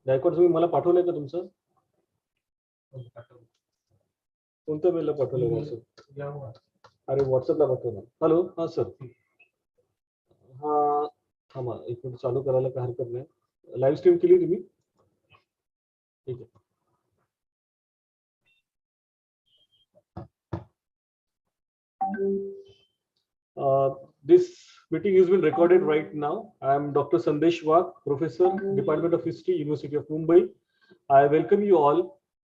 गायकवाड तुम्ही मला पाठवलंय का तुमचं? कोणत्या मेलला पाठवलं? व्हॉट्सअप? अरे व्हॉट्सअपला पाठवलं. हॅलो, हा सर. हा थांबा एक मिनिट, चालू करायला काय हरकत नाही. लाईव्ह स्ट्रीम केली तुम्ही? ठीक आहे. This meeting has been recorded right now. I am Dr. Sandesh Wagh, Professor, Department of History, University of Mumbai. I welcome you all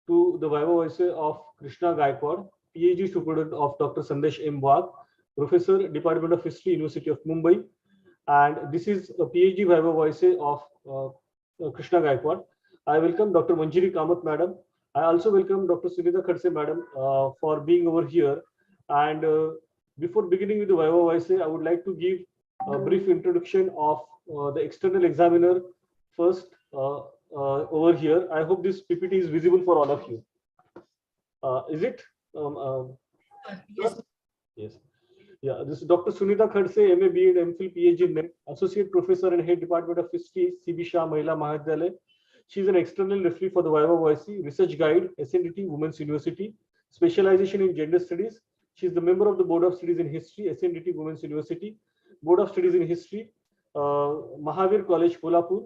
to the Viva Voce of Krishna Gaikwad, PhD student of Dr. Sandesh M. Wagh, Professor, Department of History, University of Mumbai. And this is a PhD Viva Voce of Krishna Gaikwad. I welcome Dr. Manjiri Kamath Madam. I also welcome Dr. Sunita Khadse Madam for being over here. And before beginning with the Viva Voce, I would like to give a brief introduction of the external examiner first over here. I hope this PPT is visible for all of you. Is it? Yes. Yes. Yeah, this is Dr. Sunita Khadse, MA, BEd, MPhil, PhD, NET, Associate Professor and Head Department of History, CB Shah Mahila Mahavidyalaya. She is an external referee for the Viva Voce, Research Guide, SNDT, Women's University, specialization in Gender Studies. She is the member of the Board of Studies in History, SNDT, Women's University, Board of Studies in History, Mahavir College, Kolhapur.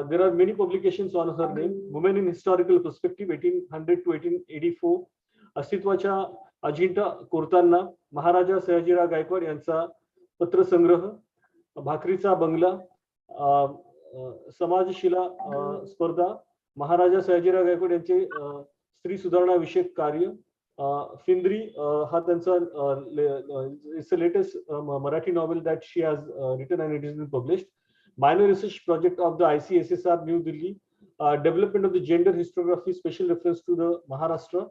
There are many publications on her name. Women in Historical Perspective, 1800 to 1884. अस्तित्वाच्या Ajanta कोरताना महाराजा सयाजीराव गायकवाड यांचा पत्रसंग्रह, भाकरीचा बंगला, समाजशिला स्पर्धा, महाराजा सयाजीराव गायकवाड यांचे स्त्री सुधारणा विषयक कार्य, फिंद्री हा त्यांचा it's a latest Marathi novel that she has written and it is been published. Minor research project of the ICSSR New Delhi, development of the gender historiography, special reference to the Maharashtra.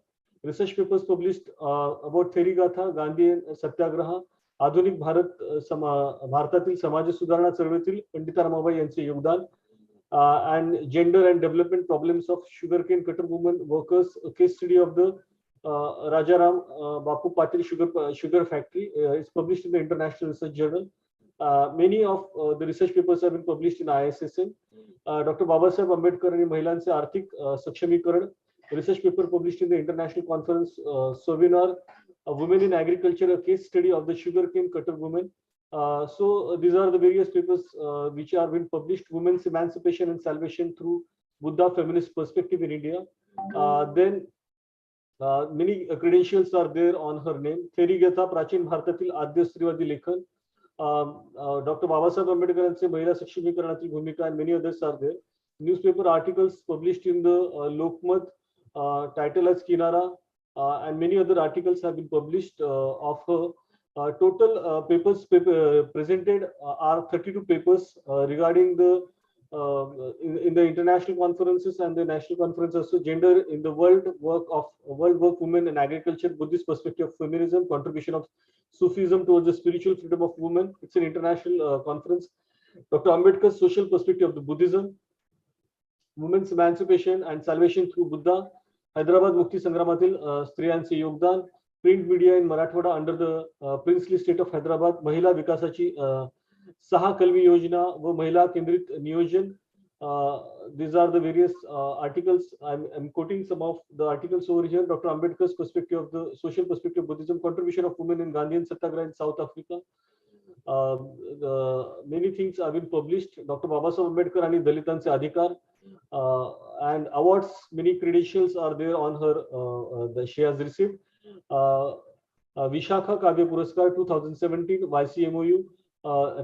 Research papers published about Theri Gatha, Gandhi Satyagraha, आधुनिक भारतातील समाज सुधारणा चळवळीतील पंडिता रमाबाई यांचे योगदान, and gender and development problems of sugarcane cutter women workers, a case study of the Rajaram Bapu Patil sugar factory is published in the International Research Journal. Many of the research papers have been published in ISSN. Dr. Babasaheb Ambedkar आणि महिलांचे आर्थिक सक्षमीकरण, research paper published in the International Conference Seminar, Women in Agriculture, a case study of the sugarcane cutter women. So these are the various papers which are been published. Women's emancipation and salvation through Buddha feminist perspective in India. Then many credentials are there on her name. Theri Gatha, प्राचीन भारतातील आद्य स्त्रीवादी लेखन, Dr. Babasaheb Ambedkar यांचे महिला सक्षमीकरणातील भूमिका, and many others are there. Newspaper articles published in the Lokmat, title as Kinara, and many other articles have been published of her. Total papers presented are 32 papers regarding the in the international conferences and the national conference, also gender in the world work, women and agriculture, Buddhist perspective of feminism, contribution of Sufism towards the spiritual freedom of women. It's an international conference. Dr. Ambedkar's social perspective of the Buddhism, women's emancipation and salvation through Buddha, Hyderabad Mukti Sangramatil स्त्रियांचे योगदान, print media in Marathwada under the princely state of Hyderabad, महिला विकासाची 6 कलमी योजना व महिला केंद्रित नियोजन. These are the various articles. I'm quoting some of the articles over here. Dr. Ambedkar's perspective of the social perspective of Buddhism, contribution of women in Gandhian Satyagraha in South Africa. Many things have been published. Dr. Babasaheb Ambedkar आणि दलितांचे अधिकार, and awards, many credentials are there on her that she has received. Vishakha Kavya Puraskar 2017 YCMOU,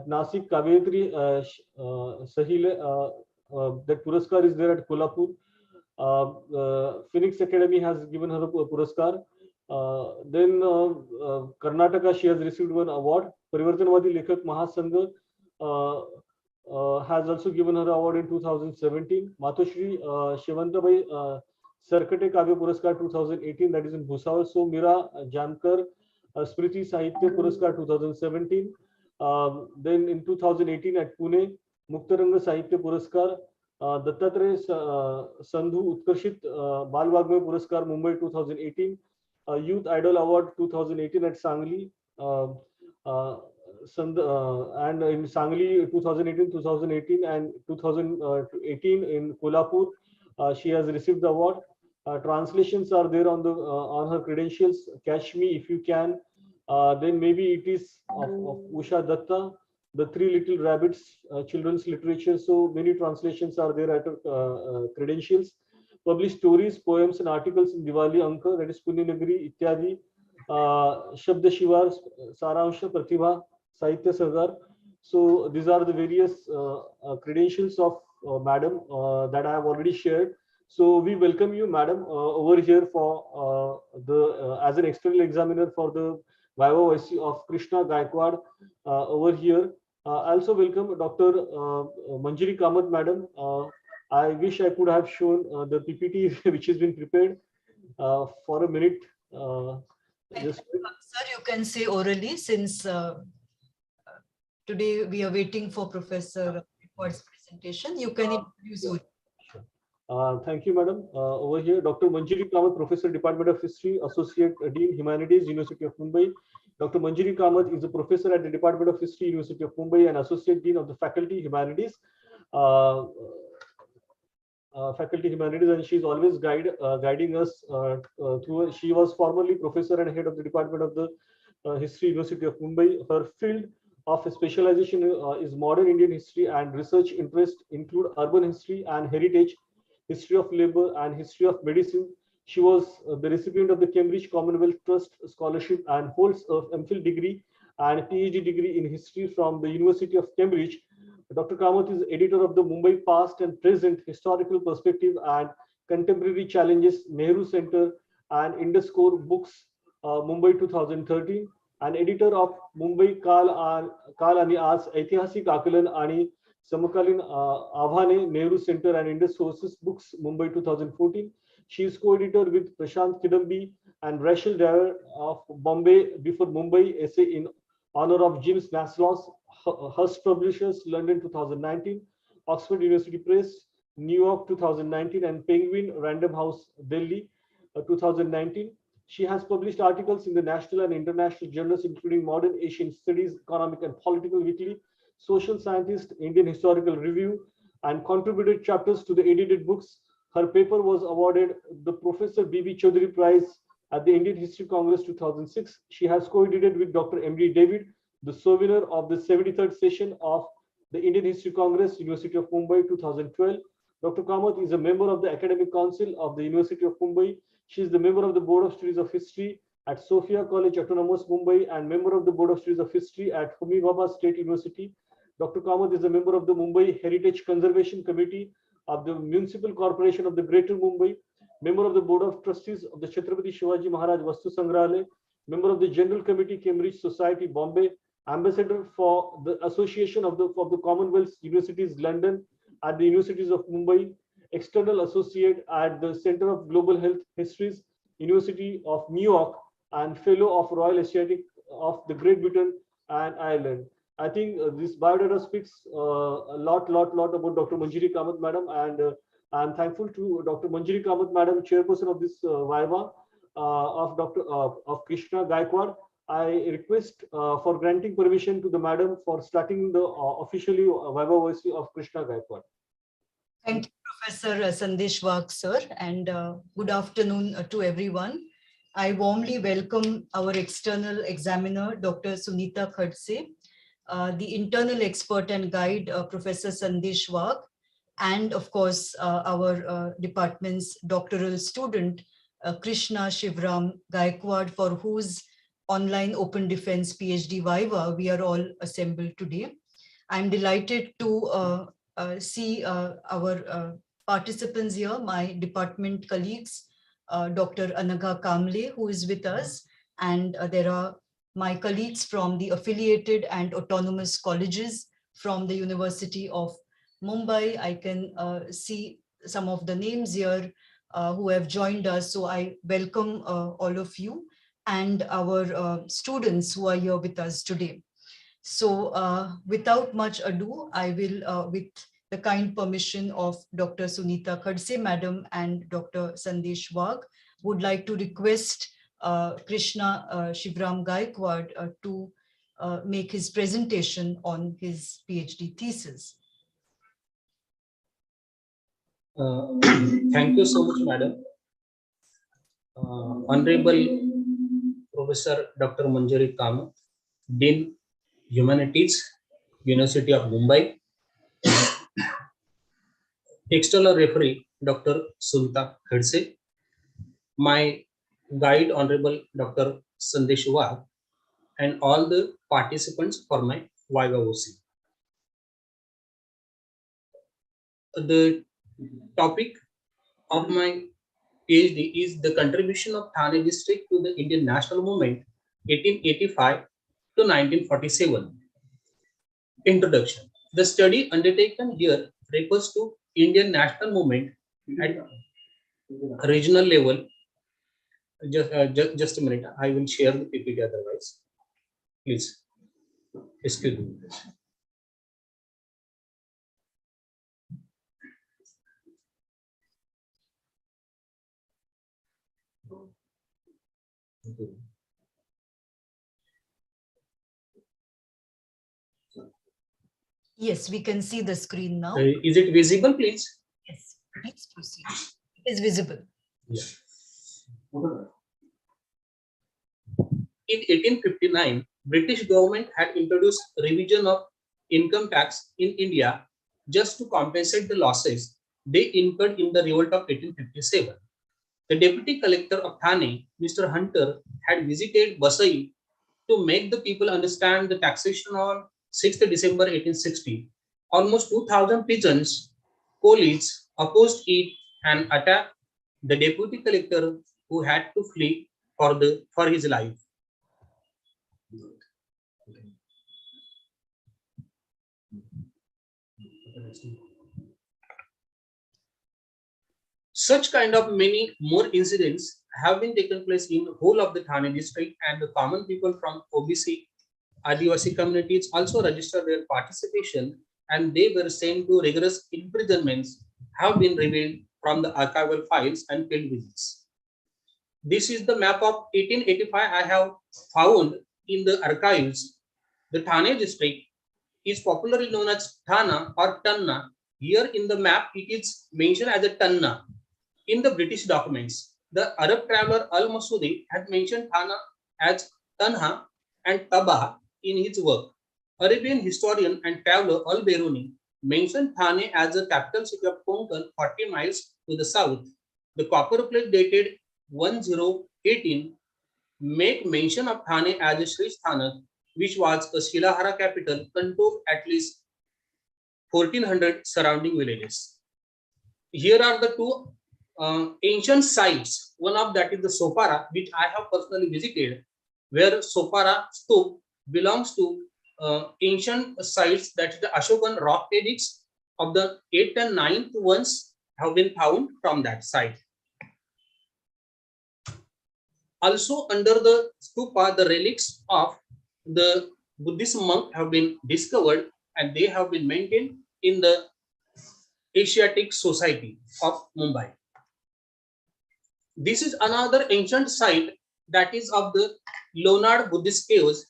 Nasik Kavitri Sahile, that Puraskar is there at Kolhapur. Phoenix Academy has given her a Puraskar. Then Karnataka, she has received one award. Parivartanwadi Lekhak Mahasangha has also given her award in 2017. Matoshri Shivantabai Sarkate Kavya Puraskar 2018, that is in Bhusawal. So Mira Jankar Smriti Sahitya Puraskar 2017. Then in 2018 at Pune, Muktaranga Sahitya Puraskar. Dattatreya Sandhu Utkarshit Bal Vagmay Puraskar Mumbai 2018. Youth Idol Award 2018 at Sangli. and in Sangli 2018, and 2018 in Kolhapur, she has received the award. Translations are there on her credentials. Catch Me If You Can. Then maybe it is of Usha Datta, The Three Little Rabbits, children's literature. So many translations are there at her credentials. Published stories, poems, and articles in Diwali Anka, that is Punya Nagari, Ityadi, Shabda Shivar, Saransha, Pratibha, Sahitya Sagar. So these are the various credentials of Madam that I have already shared. So we welcome you, Madam, over here for as an external examiner for the Viva Voce of Krishna Gaikwad over here. I also welcome Dr. Manjari Kamath, Madam. I wish I could have shown the PPT which has been prepared for a minute. Just Sir, you can say orally, since today we are waiting for Professor Report's presentation. You can introduce orally. Thank you, Madam. Over here, Dr. Manjari Kamath, Professor, Department of History, Associate Dean, Humanities, University of Mumbai. Dr. Manjari Kamath is a professor at the Department of History, University of Mumbai, and Associate Dean of the Faculty Humanities. Faculty Humanities, and she's always guiding us through. She was formerly professor and head of the Department of the History, University of Mumbai. Her field of specialization is modern Indian history, and research interests include urban history and heritage, history of labor, and history of medicine. She was the recipient of the Cambridge Commonwealth Trust Scholarship and holds a MPhil degree and PhD degree in history from the University of Cambridge. Dr. Kamath is editor of the Mumbai Past and Present Historical Perspective and Contemporary Challenges, Nehru Center, and Induscore Books, Mumbai 2013, and editor of Mumbai Kal आणि आज ऐतिहासिक आकलन आणि समकालीन आव्हाने, Nehru Center and Indus Sources Books, Mumbai 2014. She is co-editor with Prashant Kidambi and Rachel Dyer of Bombay Before Mumbai, essay in honor of James Naslau's Hearst Publishers, London 2019, Oxford University Press, New York 2019, and Penguin Random House, Delhi 2019. She has published articles in the national and international journals, including Modern Asian Studies, Economic and Political Weekly, Social Scientist, Indian Historical Review, and contributed chapters to the edited books. Her paper was awarded the Professor B.B. Chaudhary Prize at the Indian History Congress 2006. She has co-edited with Dr. M.D. David the souvenir of the 73rd session of the Indian History Congress, University of Mumbai 2012. Dr. Kamath is a member of the Academic Council of the University of Mumbai. She is the member of the Board of Studies of History at Sophia College, Autonomous, Mumbai, and member of the Board of Studies of History at Homi Bhabha State University. Dr. Kamath is a member of the Mumbai Heritage Conservation Committee of the Municipal Corporation of the Greater Mumbai, member of the Board of Trustees of the Chhatrapati Shivaji Maharaj Vastu Sangrahalaya, member of the General Committee, Cambridge Society, Bombay, ambassador for the Association of the Commonwealth Universities, London, at the Universities of Mumbai, external associate at the Center of Global Health Histories, University of New York, and fellow of Royal Asiatic of the Great Britain and Ireland. I think this biodata speaks a lot about Dr. Manjari Kamath, Madam, and I'm thankful to Dr. Manjari Kamath, Madam, chairperson of this Viva of Krishna Gaikwad. I request for granting permission to the Madam for starting the officially Viva Voce of Krishna Gaikwad. Thank you, Professor Sandesh Wagh, sir, and good afternoon to everyone. I warmly welcome our external examiner, Dr. Sunita Khadse, the internal expert and guide, Professor Sandesh Wagh, and of course, our department's doctoral student, Krishna Shivram Gaikwad, for whose online open defense PhD Viva we are all assembled today. I'm delighted to see our participants here, my department colleagues, Dr. Anagha Kamble, who is with us, and there are my colleagues from the affiliated and autonomous colleges from the University of Mumbai. I can see some of the names here who have joined us, so I welcome all of you and our students who are here with us today. So without much ado, I will, with the kind permission of Dr. Sunita Khadse, Madam, and Dr. Sandesh Wagh, would like to request Krishna Shivram Gaikwad to make his presentation on his PhD thesis. Thank you so much, Madam. Honorable Professor Dr. Manjari Kamath, Dean Humanities, University of Mumbai. External referee Dr. Sunita Khadse. My guide Honorable Dr. Sandesh Wagh, and all the participants for my Viva Voce. The topic of my PhD is the contribution of Thane district to the Indian national movement 1885 to 1947. Introduction. The study undertaken here refers to Indian national movement at regional level. Just a minute, I will share the PPT otherwise. Please, excuse me. Yes, we can see the screen now. Is it visible, please? Yes, please proceed. It is visible. Yeah. In 1859, British government had introduced revision of income tax in India just to compensate the losses they incurred in the revolt of 1857. The deputy collector of Thane, Mr. Hunter, had visited Vasai to make the people understand the taxation on 6th December 1860. Almost 2,000 peasants, coolies opposed it and attacked the deputy collector, who had to flee for his life. Such kind of many more incidents have been taken place in whole of the Thane district, and the common people from OBC, Adivasi communities also registered their participation, and they were sent to rigorous imprisonments have been revealed from the archival files and field visits. This is the map of 1885 I have found in the archives. The Thane district is popularly known as Thana or Tanna. Here in the map, it is mentioned as a Tanna. In the British documents, the Arab traveler Al-Masudi had mentioned Thana as Tanha and Tabah in his work. Arabian historian and traveler Al-Biruni mentioned Thane as the capital city of Konkan, 40 miles to the south. The copper plate dated 1018 make mention of Thane as a Sri Sthanak, which was a Shilahara capital, controlled at least 1400 surrounding villages. Here are the two ancient sites. One of that is the Sopara, which I have personally visited, where Sopara Stup belongs to ancient sites, that is the Ashokan rock edicts of the 8th and 9th ones have been found from that site. Also under the stupa, the relics of the Buddhist monk have been discovered, and they have been maintained in the Asiatic Society of Mumbai. This is another ancient site, that is of the Lonard Buddhist caves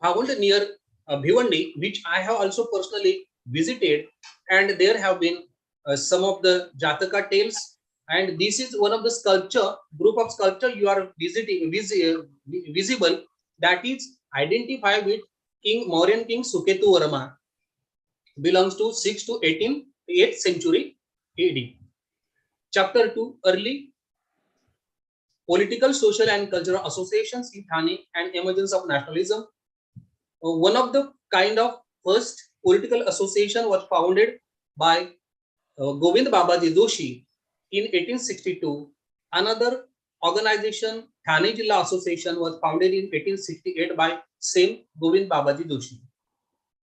found near Bhiwandi, which I have also personally visited, and there have been some of the Jataka tales, and this is one of the group of sculpture you are visible, that is identified with Mauryan King Suketu Varma, belongs to 6th to 8th century AD. Chapter 2, early political, social and cultural associations in Thane and emergence of nationalism. One of the kind of first political association was founded by Govind Babaji Doshi in 1862. Another organization, Thane Jilla Association, was founded in 1868 by same Govind Babaji Doshi.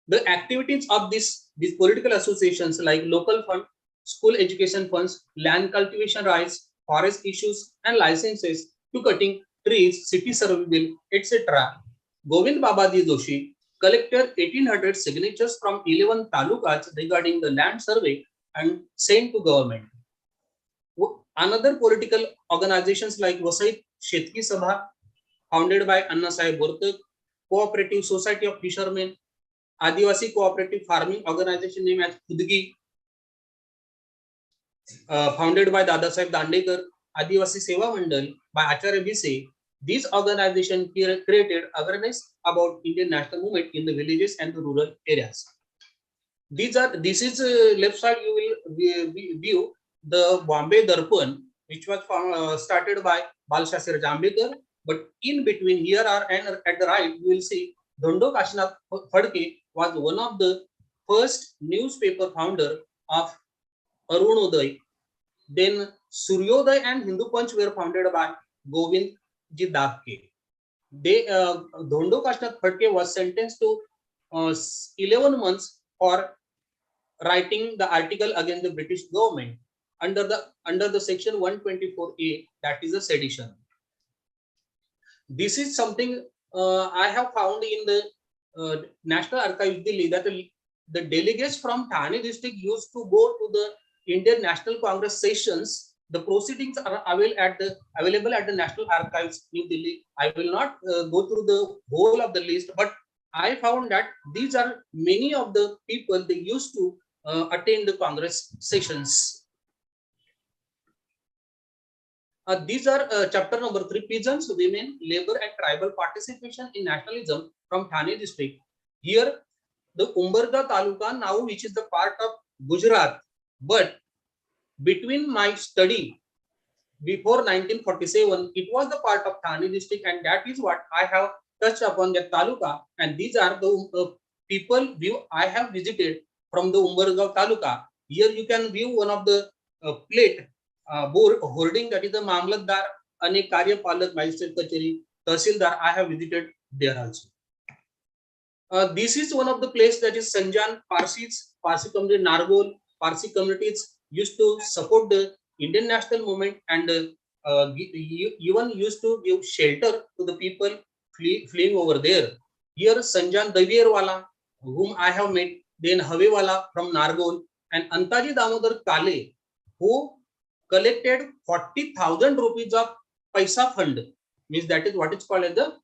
The activities of these political associations, like local fund, school education funds, land cultivation rights, forest issues and licenses to cutting trees, city survey bill, etc. Govind Babaji Doshi collected 1800 signatures from 11 talukas regarding the land survey and sent to government. Another political organizations like Vasai Shetki Sabha, founded by Anna Sahib Bortak, Cooperative Society of Fishermen, Adivasi Cooperative Farming Organization named as Khudgi, founded by Dada Sahib Dandekar, Adivasi Seva Mandal by Acharya Bhise. These organizations created awareness about Indian national movement in the villages and the rural areas. This is left side you will view the Bombay Darpan, which was started by Balshasir Jambekar. But in between here are and at the right you will see Dhondo Kashinath Phadke was one of the first newspaper founder of Arunodaya. Then Suryoday and Hindu Punch were founded by Govind Ji Dapke. Dhondo Kashinath Phadke was sentenced to 11 months for writing the article against the British government under the section 124A, that is a sedition. This is something I have found in the National Archives Delhi, that the delegates from Thane district used to go to the Indian National Congress sessions. The proceedings are available at the National Archives, New Delhi. I will not go through the whole of the list, but I found that these are many of the people they used to attend the Congress sessions. These are chapter number 3, Peasants, Women, Labor and Tribal Participation in Nationalism from Thane district. Here, the Umberga Taluka now, which is the part of Gujarat, but between my study before 1947, it was the part of Thane district, and that is what I have touched upon the Taluka. And these are the people view I have visited from the Umbergaon Taluka. Here you can view one of the plate board holding, that is the Mamlatdar and a Karyapalak Magistrate Kacheri, Tahsildar. I have visited there also. This is one of the place, that is Sanjan. Parsi community, Nargol, Parsi communities used to support the Indian national movement and even used to give shelter to the people fleeing over there. Here Sanjan Davierwala, whom I have met, then Havewala from Nargol, and Antaji Damodar Kale, who collected 40,000 rupees of Paisa fund, means that is what is called as the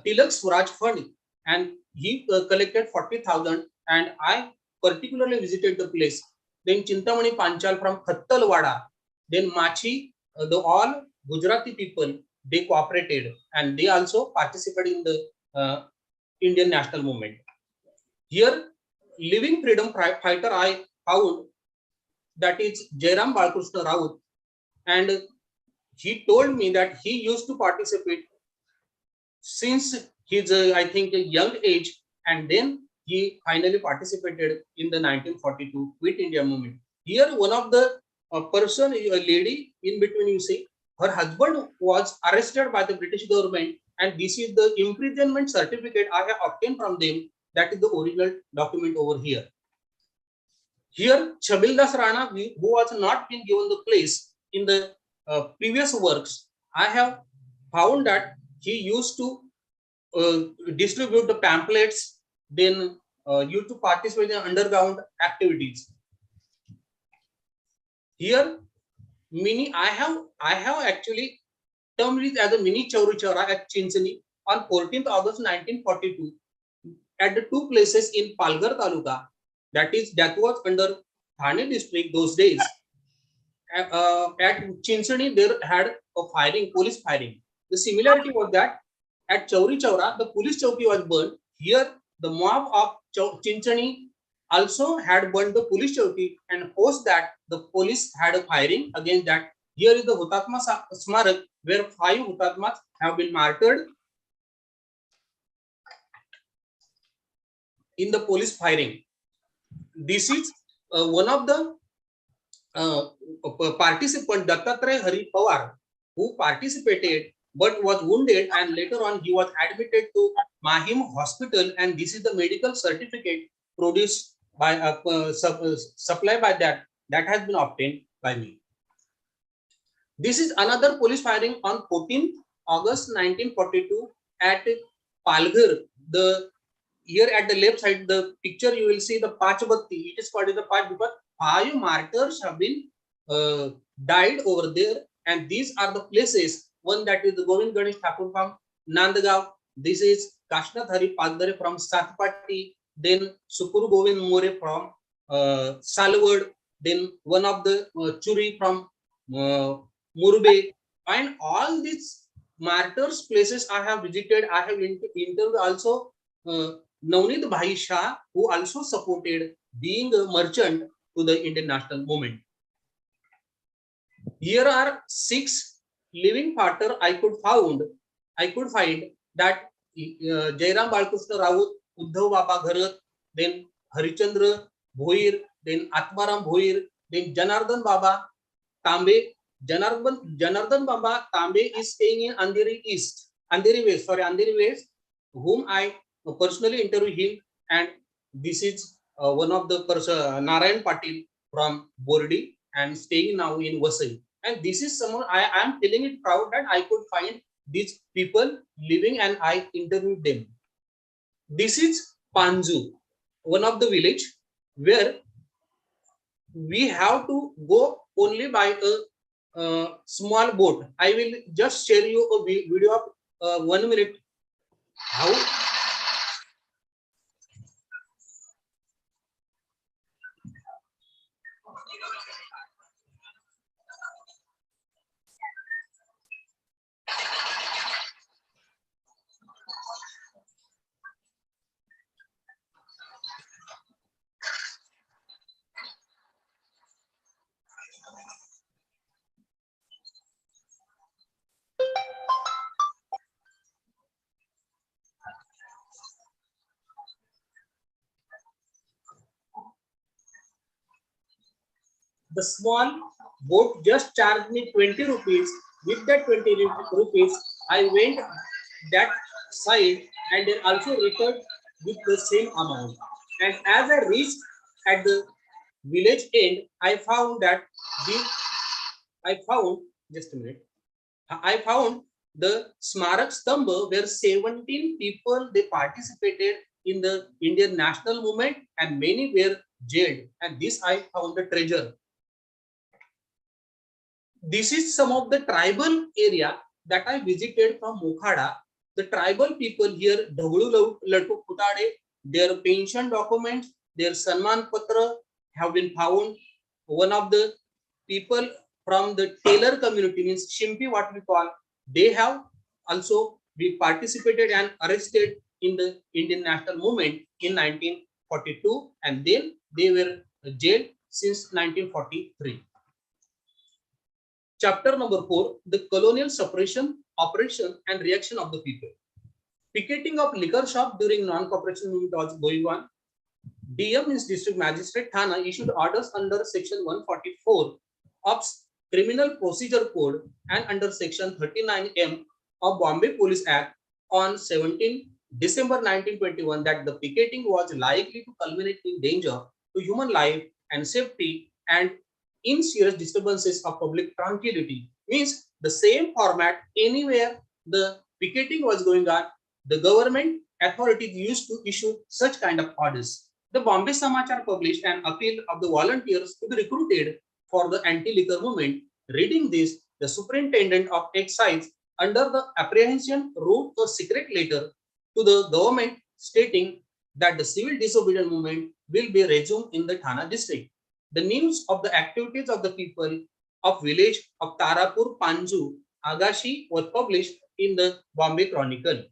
Tilak Swaraj fund, and he collected 40,000, and I particularly visited the place. Then Chintamani Panchal from Khattalwada, then Machi, the all Gujarati people, they cooperated and they also participated in the Indian national movement. Here, living freedom fighter I found, that is Jairam Balkrishna Raut, and he told me that he used to participate since his I think a young age, and then he finally participated in the 1942 Quit India movement. Here one of the person, a lady in between, you see, her husband was arrested by the British government, and this is the imprisonment certificate I have obtained from them. That is the original document over here. Here Chabildas Rana, who was not been given the place in the previous works, I have found that he used to distribute the pamphlets, then used to participate in underground activities. Here, I have actually termed it as a mini Chauri Chaura at Chinchani on 14th August 1942 at the two places in Palghar Taluka, that was under Thane district those days. At Chinchani there had a firing, police firing. The similarity was that at Chauri Chaura the police chowki was burned. Here the mob of Chinchani also had burned the police chowki, and post that the police had a firing against that. Here is the Hutatma Smarak, where 5 Hutatmas have been martyred in the police firing. This is one of the participant, Dattatray Hari Pawar, who participated but was wounded, and later on he was admitted to Mahim Hospital, and this is the medical certificate produced by supplied by that has been obtained by me. This is another police firing on 14th August 1942 at Palghar. Here at the left side, the picture you will see the Pachbatti. It is called the Pach because 5 martyrs have been died over there, and these are the places one that is the Govind Ganesh Thakur from Nandgaon. This is Kashnath Hari Pagdare from Satpati. Then Sukur Govind More from Salwad. Then one of the Churi from Murbe. And all these martyrs places I have visited. I have interviewed also Navneet Bhai Shah, who also supported being a merchant to the Indian national movement. Here are 6 living martyrs I could find that Jairam Balkrishna Raut, Uddhav Baba Gharat, then Harichandra Bhoir, then Atmaram Bhoir, then Janardhan Baba Tambe. Janardhan Baba Tambe is staying in Andheri West, whom I personally interviewed him, and this is one of the person Narayan Patil from Bordi and staying now in Vasai. And this is someone I am feeling it proud that I could find these people living and I interviewed them. This is Panju, one of the village where we have to go only by a small boat. I will just share you a video of 1 minute. How the small boat just charged me 20 rupees. With that 20 rupees, I went that side and then also returned with the same amount. And as I reached at the village end, I found that I found the Smarak Stamba where 17 people they participated in the Indian national movement and many were jailed. And this I found the treasure. This is some of the tribal area that I visited from Mokhada. The tribal people here, Dhagulu Latu Putade, their pension documents, their Sanman Patra have been found. One of the people from the Taylor community, means Shimpi, what we call, they have also been participated and arrested in the Indian national movement in 1942, and then they were jailed since 1943. Chapter number 4, the colonial suppression, operation and reaction of the people. Picketing of liquor shop during non-cooperation movement was going on. DM means District Magistrate Thana issued orders under Section 144 of Criminal Procedure Code and under Section 39M of Bombay Police Act on 17 December 1921 that the picketing was likely to culminate in danger to human life and safety and in serious disturbances of public tranquility. Means the same format anywhere the picketing was going on, the government authorities used to issue such kind of orders. The Bombay Samachar published an appeal of the volunteers to be recruited for the anti-liquor movement. Reading this, the superintendent of excise under the apprehension wrote a secret letter to the government stating that the civil disobedience movement will be resumed in the Thana district. The news of the activities of the people of village of Tarapur Panju, Agashi was published in the Bombay Chronicle.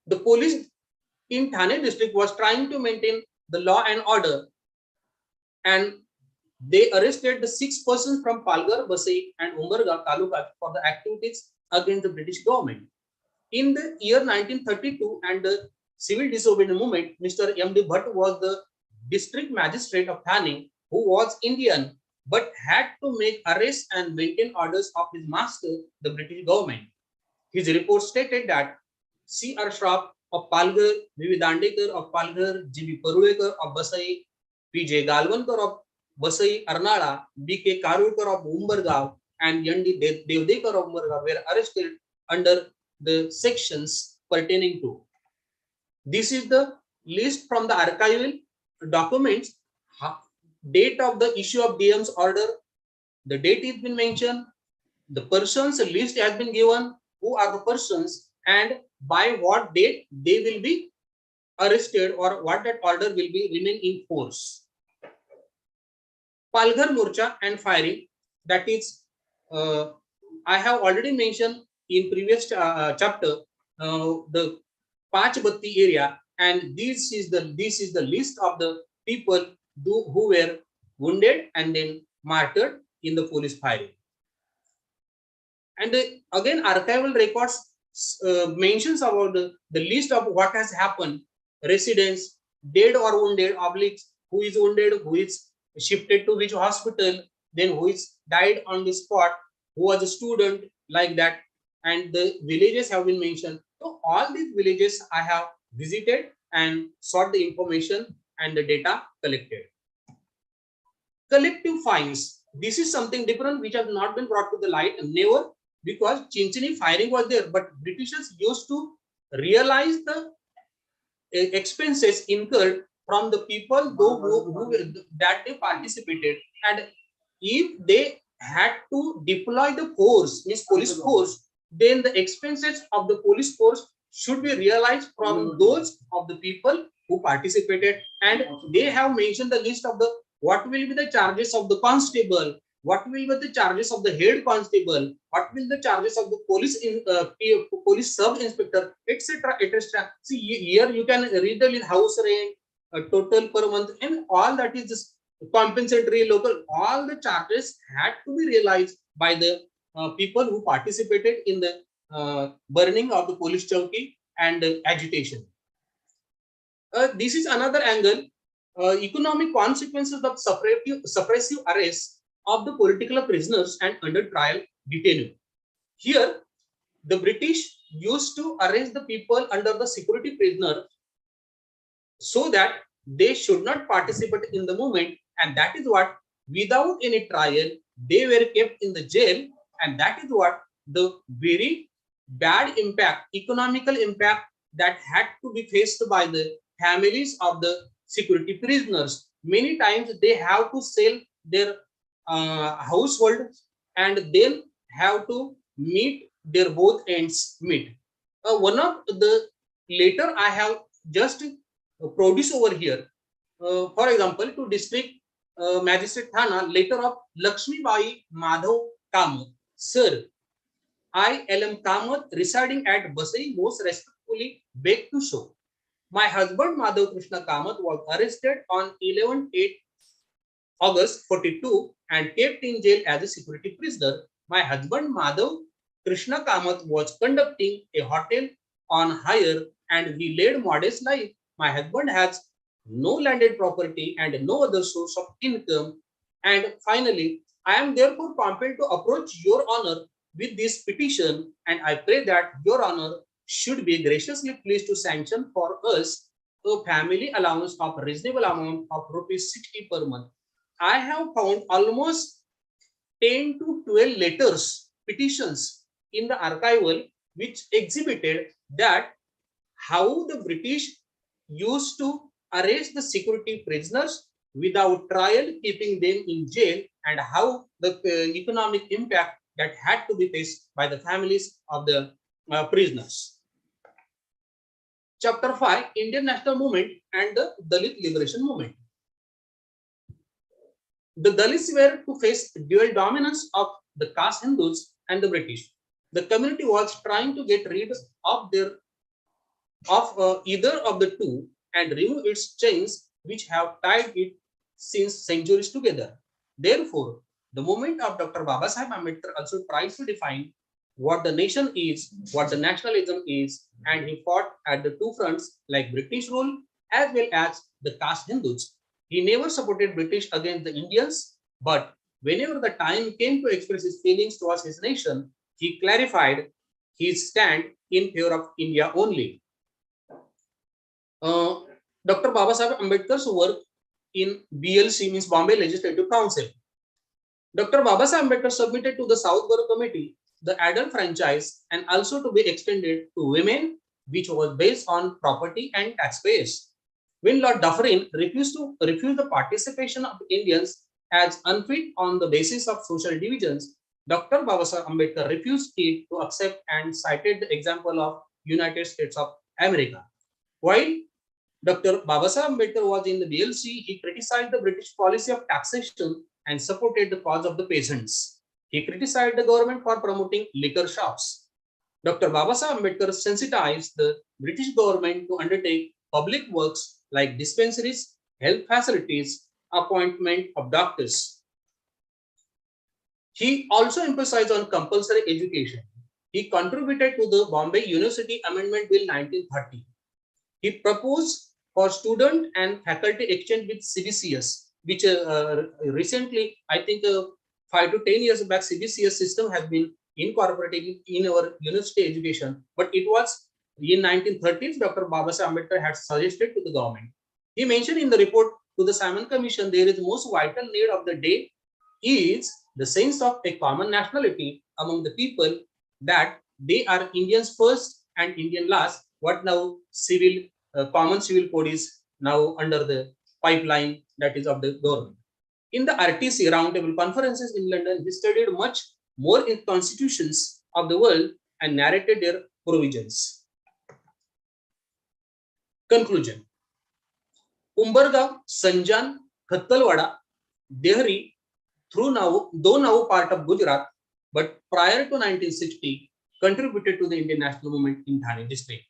The police in Thane district was trying to maintain the law and order, and they arrested the 6 persons from Palghar, Vasai and Umbergaon Taluka for the activities against the British government. In the year 1932 and the civil disobedience movement, Mr. M.D. Bhatt was the district magistrate of Thane, who was Indian but had to make arrests and maintain orders of his master, the British government. His report stated that C.R. Shroff of Palghar, V.V. Dandekar of Palghar, G.B. Parulekar of Vasai, P.J. Galvankar of Vasai Arnala, B.K. Karulkar of Umbergaon, and Yandi Devdekar of Umbergaon were arrested under the sections pertaining to. This is the list from the archival documents. Date of the issue of DM's order, the date has been mentioned, the persons list has been given, who are the persons, and by what date they will be arrested, or what that order will be remain in force. Palghar Morcha and firing, that is, I have already mentioned in previous chapter, the Pach Batti area, and this is the list of the people who were wounded and then martyred in the police firing. And again, archival records mentions about the list of what has happened, residents, dead or wounded, obliques, who is wounded, who is shifted to which hospital, then who is died on the spot, who was a student, like that, and the villages have been mentioned. So all these villages I have visited and sought the information and the data collected. Collective fines. This is something different which has not been brought to the light, never, because Chinchini firing was there, but Britishers used to realize the expenses incurred from the people who that they participated, and if they had to deploy the force, means police force, then the expenses of the police force should be realized from those of the people who participated. And they have mentioned the list of the what will be the charges of the constable, what will be the charges of the head constable, what will the charges of the police police sub inspector, etc., etc. See, here you can read the house rent, total per month, and all that is just compensatory local. All the charges had to be realized by the people who participated in the burning of the police chowki and agitation. This is another angle. Economic consequences of suppressive arrest of the political prisoners and under trial detainees. Here, the British used to arrest the people under the security prisoner so that they should not participate in the movement, and that is what, without any trial, they were kept in the jail, and that is what the very bad impact, economical impact, that had to be faced by the families of the security prisoners. Many times they have to sell their household and then have to meet their both ends meet. One of the later I have just produced over here, for example, to district magistrate Thana, letter of Lakshmi Bai Madhav Kamath. Sir, I, L.M. Kamath, residing at Basai, most respectfully beg to show. My husband Madhav Krishna Kamath was arrested on 11/8 August 42 and kept in jail as a security prisoner. My husband Madhav Krishna Kamath was conducting a hotel on hire and we led modest life. My husband has no landed property and no other source of income. And finally, I am therefore compelled to approach your honor with this petition, and I pray that your honor should be graciously pleased to sanction for us a family allowance of a reasonable amount of rupees 60 per month. I have found almost 10 to 12 letters, petitions in the archival which exhibited that how the British used to arrest the security prisoners without trial, keeping them in jail, and how the economic impact that had to be faced by the families of the prisoners. Chapter 5, Indian National Movement and the Dalit Liberation Movement. The Dalits were to face dual dominance of the caste Hindus and the British. The community was trying to get rid of either of the two and remove its chains which have tied it since centuries together. Therefore, the movement of Dr. Babasaheb Ambedkar also tries to define what the nation is, what the nationalism is, and he fought at the two fronts like British rule as well as the caste Hindus. He never supported British against the Indians, but whenever the time came to express his feelings towards his nation, he clarified his stand in favor of India only. Dr. Babasaheb Ambedkar's work in BLC, means Bombay Legislative Council. Dr. Babasaheb Ambedkar submitted to the South Borough Committee the adult franchise and also to be extended to women, which was based on property and taxpayers. When Lord Dufferin refused the participation of Indians as unfit on the basis of social divisions, Dr. Babasaheb Ambedkar refused it to accept and cited the example of United States of America. While Dr. Babasaheb Ambedkar was in the BLC, he criticized the British policy of taxation and supported the cause of the peasants. He criticized the government for promoting liquor shops. Dr. Babasaheb Ambedkar sensitized the British government to undertake public works like dispensaries, health facilities, appointment of doctors. He also emphasized on compulsory education. He contributed to the Bombay University Amendment Bill 1930. He proposed for student and faculty exchange with CBCS, which recently, I think 5 to 10 years back, CBCS system has been incorporated in our university education. But it was in 1930s, Dr. Babasaheb Ambedkar had suggested to the government. He mentioned in the report to the Simon Commission, there is most vital need of the day is the sense of a common nationality among the people, that they are Indians first and Indian last. What now common civil code is now under the pipeline, that is of the government. In the RTC roundtable conferences in London, he studied much more in constitutions of the world and narrated their provisions. Conclusion. Umbargaon, Sanjan, Khattalwada, Dehri, though now part of Gujarat, but prior to 1960, contributed to the Indian national movement in Thane district.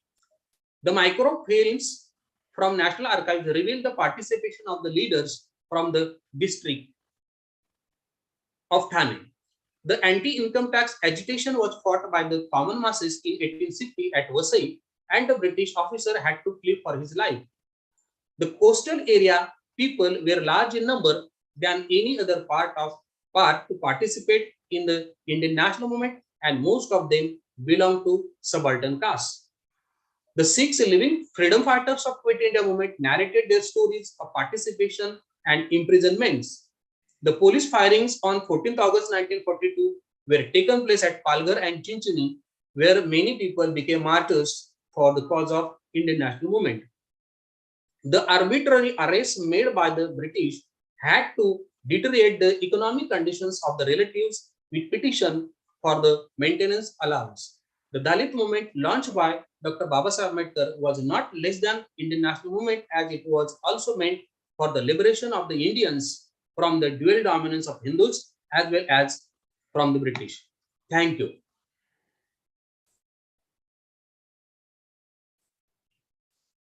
The microfilms from National Archives reveal the participation of the leaders from the district of Thane. The anti-income tax agitation was fought by the common masses in 1860 at Vasai, and the British officer had to flee for his life. The coastal area people were large in number than any other part to participate in the Indian national movement, and most of them belong to subaltern castes. The 6 living freedom fighters of Quit India movement narrated their stories of participation and imprisonments. The police firings on 14th August 1942 were taken place at Palghar and Chinchini, where many people became martyrs for the cause of Indian national movement. The arbitrary arrests made by the British had to deteriorate the economic conditions of the relatives with petition for the maintenance allowance. The Dalit movement launched by Dr. Babasaheb Ambedkar was not less than Indian national movement, as it was also meant for the liberation of the Indians from the dual dominance of Hindus as well as from the British. Thank you.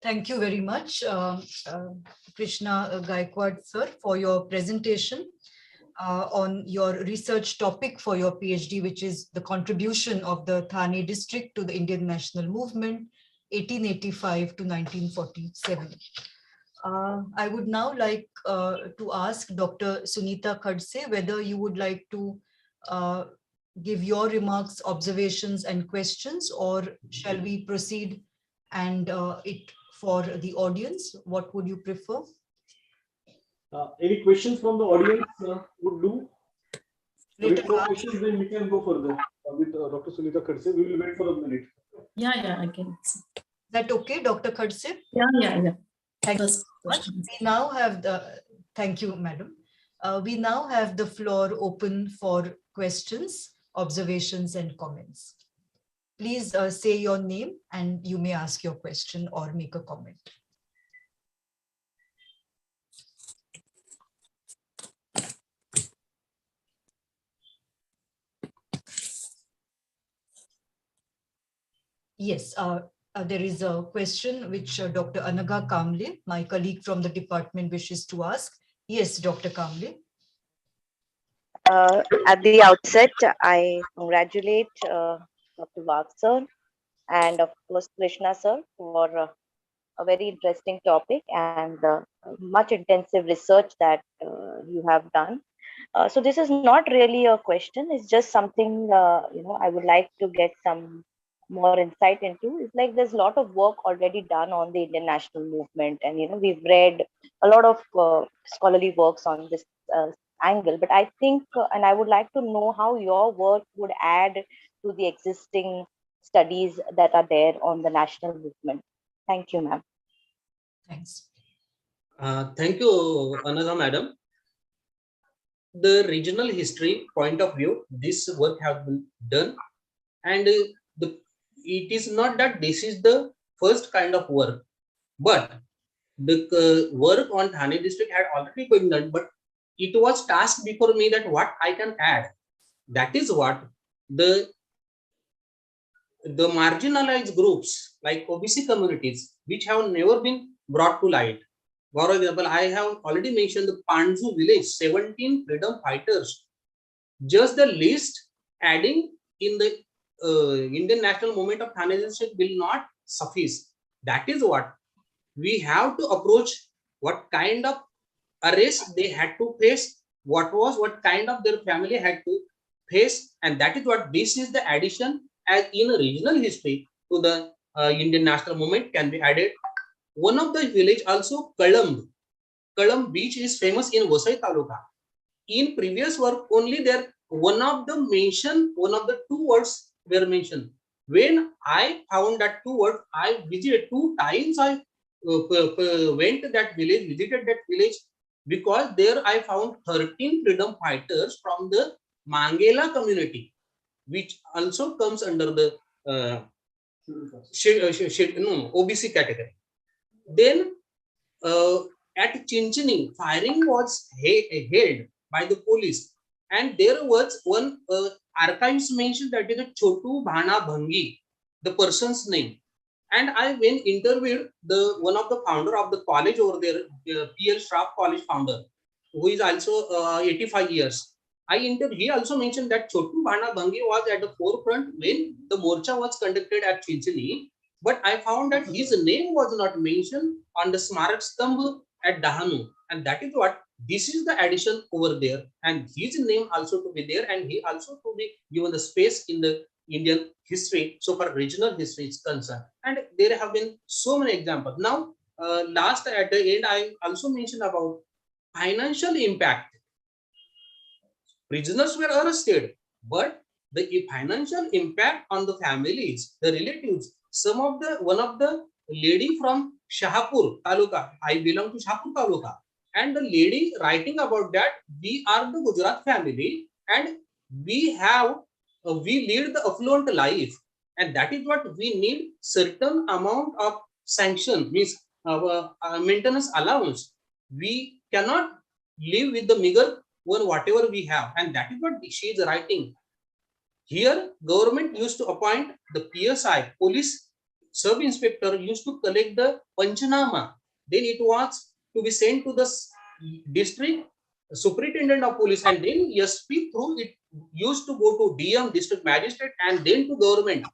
Thank you very much, Krishna Gaikwad sir, for your presentation on your research topic for your PhD, which is the contribution of the Thane district to the Indian national movement, 1885 to 1947. I would now like to ask Dr. Sunita Khadse whether you would like to give your remarks, observations, and questions, or shall we proceed and it for the audience? What would you prefer? Any questions from the audience would do? With no questions, then we can go further with Dr. Sunita Khadse. We will wait for a minute. Yeah, I can. Is that okay, Dr. Khadse? Yeah. Thank you so much. We now have thank you, madam. We now have the floor open for questions, observations, and comments. Please say your name and you may ask your question or make a comment. Yes, there is a question which Dr. Anaga Kamble, my colleague from the department, wishes to ask. Yes, Dr. Kamble. At the outset, I congratulate Dr. Vag sir and of course Krishna sir for a very interesting topic and much intensive research that you have done. So this is not really a question, it's just something I would like to get some more insight into. It's like there's a lot of work already done on the Indian national movement, and we've read a lot of scholarly works on this angle, but I think and I would like to know how your work would add to the existing studies that are there on the national movement. Thank you, ma'am. Thanks. Thank you, Anaga madam. the regional history point of view, this work has been done, and it is not that this is the first kind of work, but the work on Thane district had already been done, but it was tasked before me that what I can add. That is what the marginalized groups like OBC communities, which have never been brought to light. For example, I have already mentioned the Panju village, 17 freedom fighters. Just the list adding in the Indian national movement of Thane district will not suffice. That is what we have to approach, what kind of arrest they had to face, what kind of their family had to face, and that is what this is the addition as in a regional history to the Indian national movement can be added. One of the village also Kalam beach is famous in Vasai Taluka. In previous work only there one of the two words were mentioned. When I found that two words, I visited 2 times. I went to that village, visited that village, because there I found 13 freedom fighters from the Mangela community, which also comes under the OBC category. Then at Chinchini, firing was held by the police, and there was one archives mentioned that is a Chotu Bhana Bhangi, the person's name. And I when interviewed the one of the founder of the college over there, PL Shroff College founder, who is also 85 years. He also mentioned that Chotu Bhana Bhangi was at the forefront when the morcha was conducted at Chinchini, but I found that his name was not mentioned on the Smarak Stambh at Dahanu, and that is what this is the addition over there, and his name also to be there, and he also to be given the space in the Indian history, so far regional history is concerned. And there have been so many examples. Now, last at the end, I also mentioned about financial impact. Prisoners were arrested, but the financial impact on the families, the relatives, one of the lady from Shahpur Taluka, I belong to Shahpur Taluka, and the lady writing about that, we are the Gujarat family, and we lead the affluent life, and that is what we need certain amount of sanction, means maintenance allowance. We cannot live with the meager one whatever we have, and that is what she is writing. Here, government used to appoint the PSI, police sub-inspector used to collect the Panchanama. Then it was to be sent to the district superintendent of police, and then SP through it used to go to DM, district magistrate, and then to government.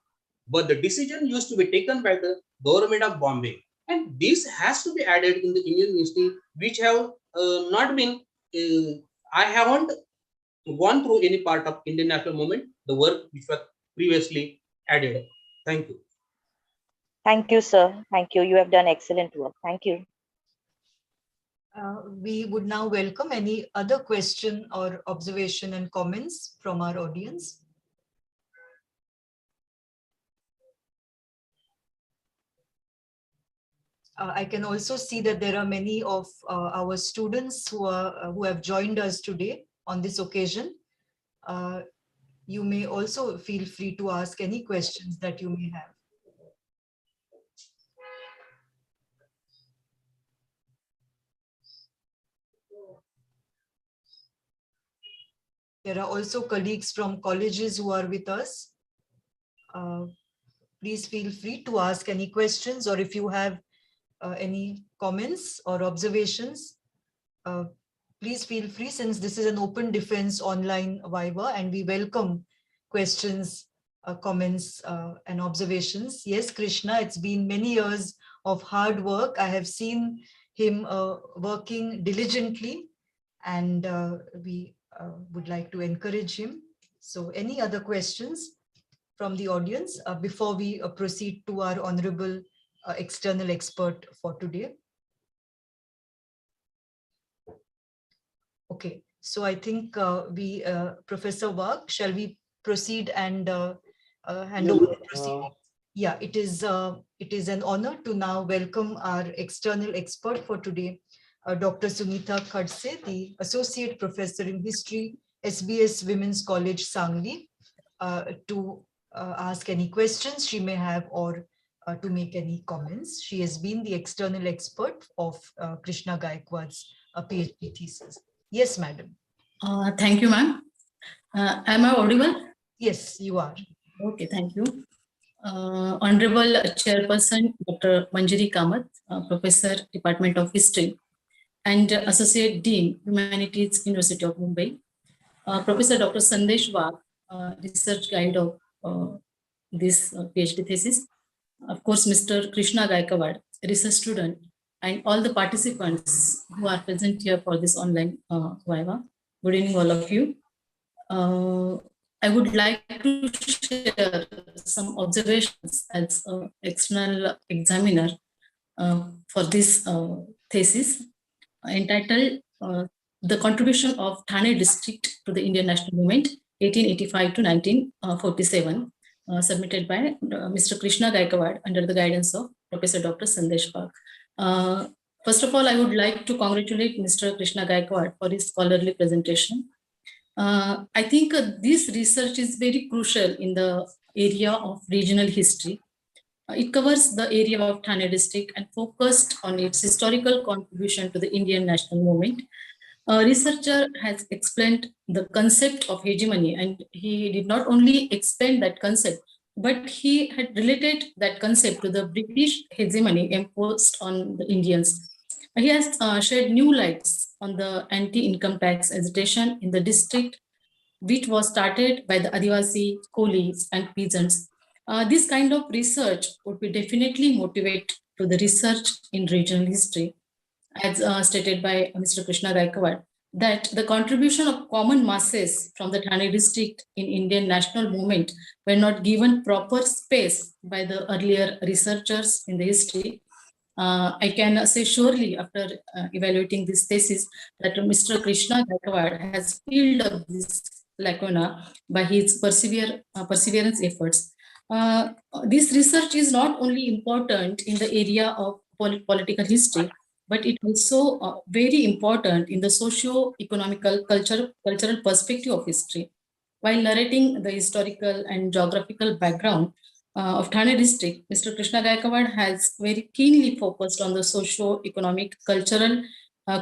But the decision used to be taken by the government of Bombay. And this has to be added in the Indian history, which have not been, I haven't gone through any part of Indian national movement, the work which was previously added. Thank you. Thank you, sir. Thank you. You have done excellent work. Thank you. We would now welcome any other question or observation and comments from our audience. I can also see that there are many of our students who have joined us today on this occasion. You may also feel free to ask any questions that you may have. There are also colleagues from colleges who are with us. Please feel free to ask any questions, or if you have any comments or observations, please feel free, since this is an open defense online Viva, and we welcome questions, comments, and observations. Yes, Krishna, it's been many years of hard work. I have seen him working diligently, and we would like to encourage him. So any other questions from the audience before we proceed to our honorable external expert for today? Okay, so I think Professor Wag, shall we proceed and hand over the proceedings? Yeah, it is an honor to now welcome our external expert for today, Dr. Sunita Khadse, the Associate Professor in History, SBS Women's College, Sangli, to ask any questions she may have or to make any comments. She has been the external expert of Krishna Gaikwad's PhD thesis. Yes, madam. Thank you, ma'am. Am I audible? Yes, you are. Okay, thank you. Honorable Chairperson, Dr. Manjari Kamath, Professor, Department of History, and Associate Dean, Humanities, University of Mumbai, Professor Dr. Sandesh Wagh, Research Guide of this PhD thesis, of course, Mr. Krishna Gaikwad, research student, and all the participants who are present here for this online Viva. Good evening, all of you. I would like to share some observations as an external examiner for this thesis entitled The Contribution of Thane District to the Indian National Movement 1885 to 1947, submitted by Mr. Krishna Gaikwad under the guidance of Professor Dr. Sandesh Wagh. First of all, I would like to congratulate Mr. Krishna Gaikwad for his scholarly presentation. I think this research is very crucial in the area of regional history. It covers the area of Thane district and focused on its historical contribution to the Indian national movement. A researcher has explained the concept of hegemony, and he did not only explain that concept, but he had related that concept to the British hegemony imposed on the Indians. He has shed new lights on the anti-income tax agitation in the district, which was started by the Adivasi, coolies, and peasants. This kind of research would be definitely motivate to the research in regional history, as stated by Mr. Krishna Gaikwad, that the contribution of common masses from the Thane district in Indian national movement were not given proper space by the earlier researchers in the history. I can say surely after evaluating this thesis that Mr. Krishna Gaikwad has filled up this lacuna by his perseverance efforts. This research is not only important in the area of political history, but it also very important in the socio-economical cultural perspective of history. While narrating the historical and geographical background of Thane district, Mr. Krishna Gaikwad has very keenly focused on the socio-economic cultural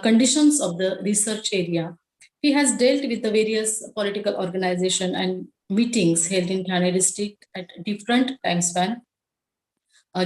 conditions of the research area. He has dealt with the various political organization and meetings held in Thane district at different time span.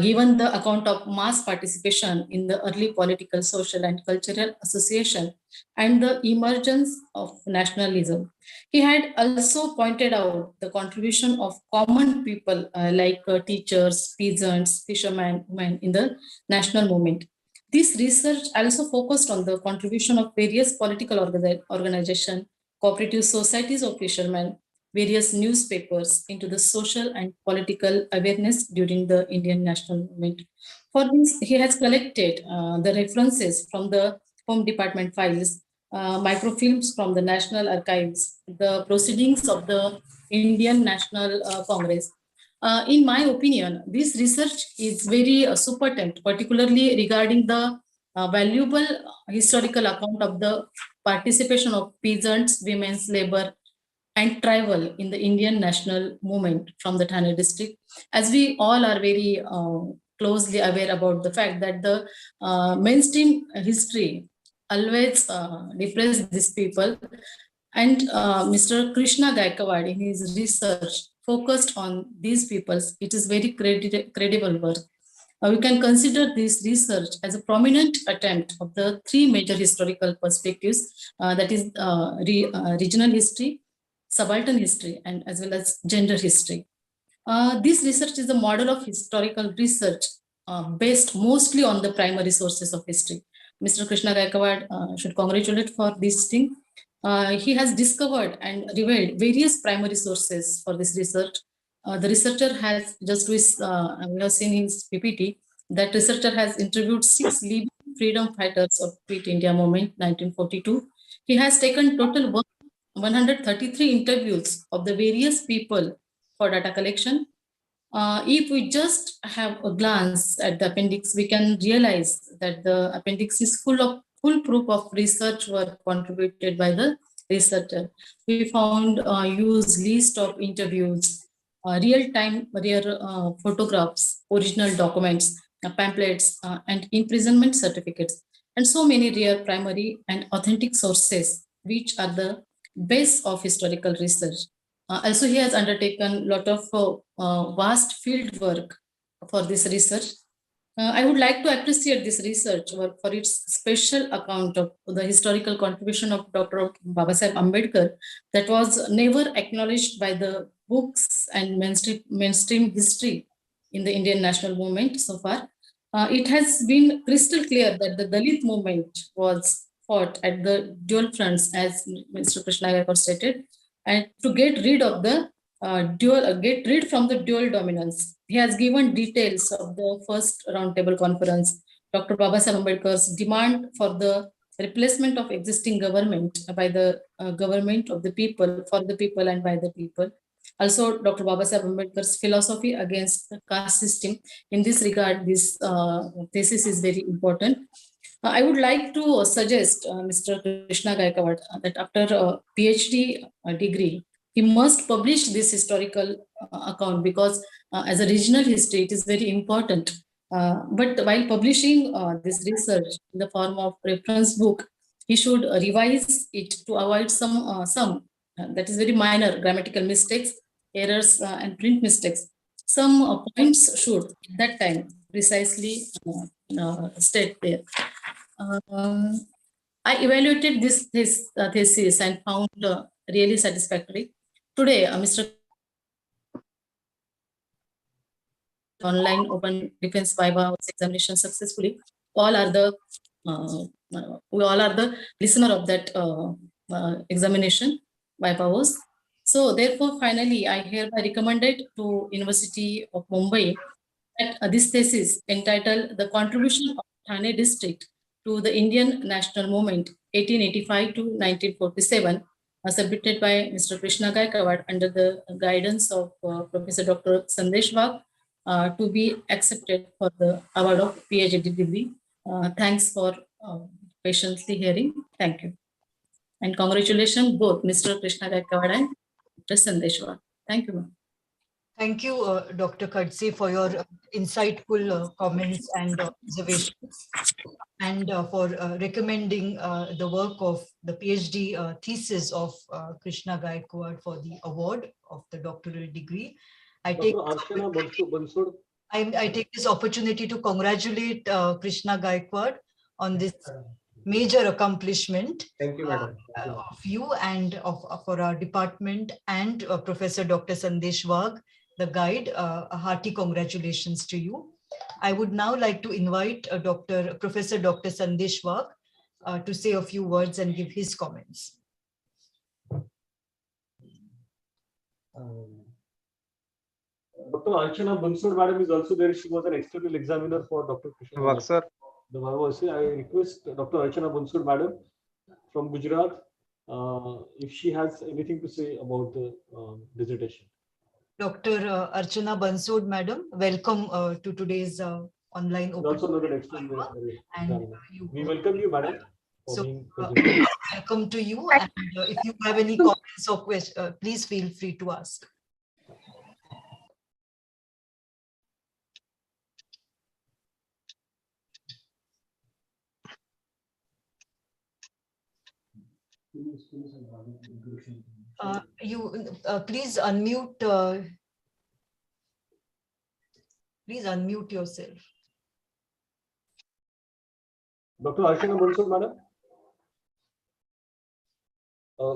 Given the account of mass participation in the early political, social, and cultural association and the emergence of nationalism. He had also pointed out the contribution of common people like teachers, peasants, fishermen, women in the national movement. This research also focused on the contribution of various political organizations, cooperative societies of fishermen, various newspapers into the social and political awareness during the Indian national movement. For this, he has collected the references from the Home Department files, microfilms from the National Archives, the proceedings of the Indian National Congress. In my opinion, this research is very super-tent, particularly regarding the valuable historical account of the participation of peasants, women's labor, and tribal in the Indian national movement from the Thane district. As we all are very closely aware about the fact that the mainstream history always depressed these people. And Mr. Krishna Gaikwad in his research focused on these peoples. It is very credible work. We can consider this research as a prominent attempt of the three major historical perspectives, that is regional history, subaltern history, and as well as gender history. This research is a model of historical research based mostly on the primary sources of history. Mr. Krishna Gaikwad should congratulate for this thing. He has discovered and revealed various primary sources for this research. The researcher has just we have seen in his PPT that researcher has interviewed 6 living freedom fighters of Quit India movement 1942. He has taken total 133 interviews of the various people for data collection. If we just have a glance at the appendix, we can realize that the appendix is full of full proof of research work contributed by the researcher. We found use list of interviews, real-time rare photographs, original documents, pamphlets, and imprisonment certificates, and so many rare primary and authentic sources, which are the base of historical research. Also, he has undertaken a lot of vast field work for this research. I would like to appreciate this research work for its special account of the historical contribution of Dr. Babasaheb Ambedkar that was never acknowledged by the books and mainstream history in the Indian national movement so far. It has been crystal clear that the Dalit movement was fought at the dual fronts, as Mr. Krishna Gaikwad stated, and to get rid of the get rid from the dual dominance. He has given details of the first roundtable conference, Dr. Babasaheb Ambedkar's demand for the replacement of existing government by the government of the people, for the people and by the people. Also, Dr. Babasaheb Ambedkar's philosophy against the caste system. In this regard, this thesis is very important. I would like to suggest Mr. Krishna Gaikwad that after a PhD degree, he must publish this historical account, because as a regional history, it is very important. But while publishing this research in the form of reference book, he should revise it to avoid some that is very minor grammatical mistakes, errors, and print mistakes. Some points should at that time precisely state there. I evaluated this thesis and found really satisfactory. Today, Mr. online open defense Viva examination successfully. All are the we all are the listener of that examination Viva was. So therefore, finally, I hereby recommended to University of Mumbai that this thesis entitled "The Contribution of Thane District to the Indian National Movement 1885 to 1947," submitted by Mr. Krishna Gaikwad under the guidance of Professor Dr. Sandesh Wagh, to be accepted for the award of PhD degree. Thanks for patiently hearing. Thank you. And congratulations both Mr. Krishna Gaikwad and Dr. Sandesh Wagh. Thank you, ma'am. Thank you, Dr. Khadse, for your insightful comments and observations, and for recommending the work of the PhD thesis of Krishna Gaikwad for the award of the doctoral degree. I take this opportunity to congratulate Krishna Gaikwad on this major accomplishment. Thank you, madam. Of you and for our department, and Professor Dr. Sandesh Wagh, the guide. A hearty congratulations to you. I would now like to invite Professor Dr. Sandesh Wagh to say a few words and give his comments. Dr. Archana Bansod madam is also there. She was an external examiner for Dr. Krishna Wagh, sir. The Viva Voce. I request Dr. Archana Bansod madam from Gujarat if she has anything to say about the dissertation. Dr. Archana Bansod madam, welcome to today's online open. Also another external examiner. We welcome you, madam. So welcome to you, and if you have any comments or questions, please feel free to ask. Please unmute. Please unmute yourself. Dr. Archana Bansod, madam.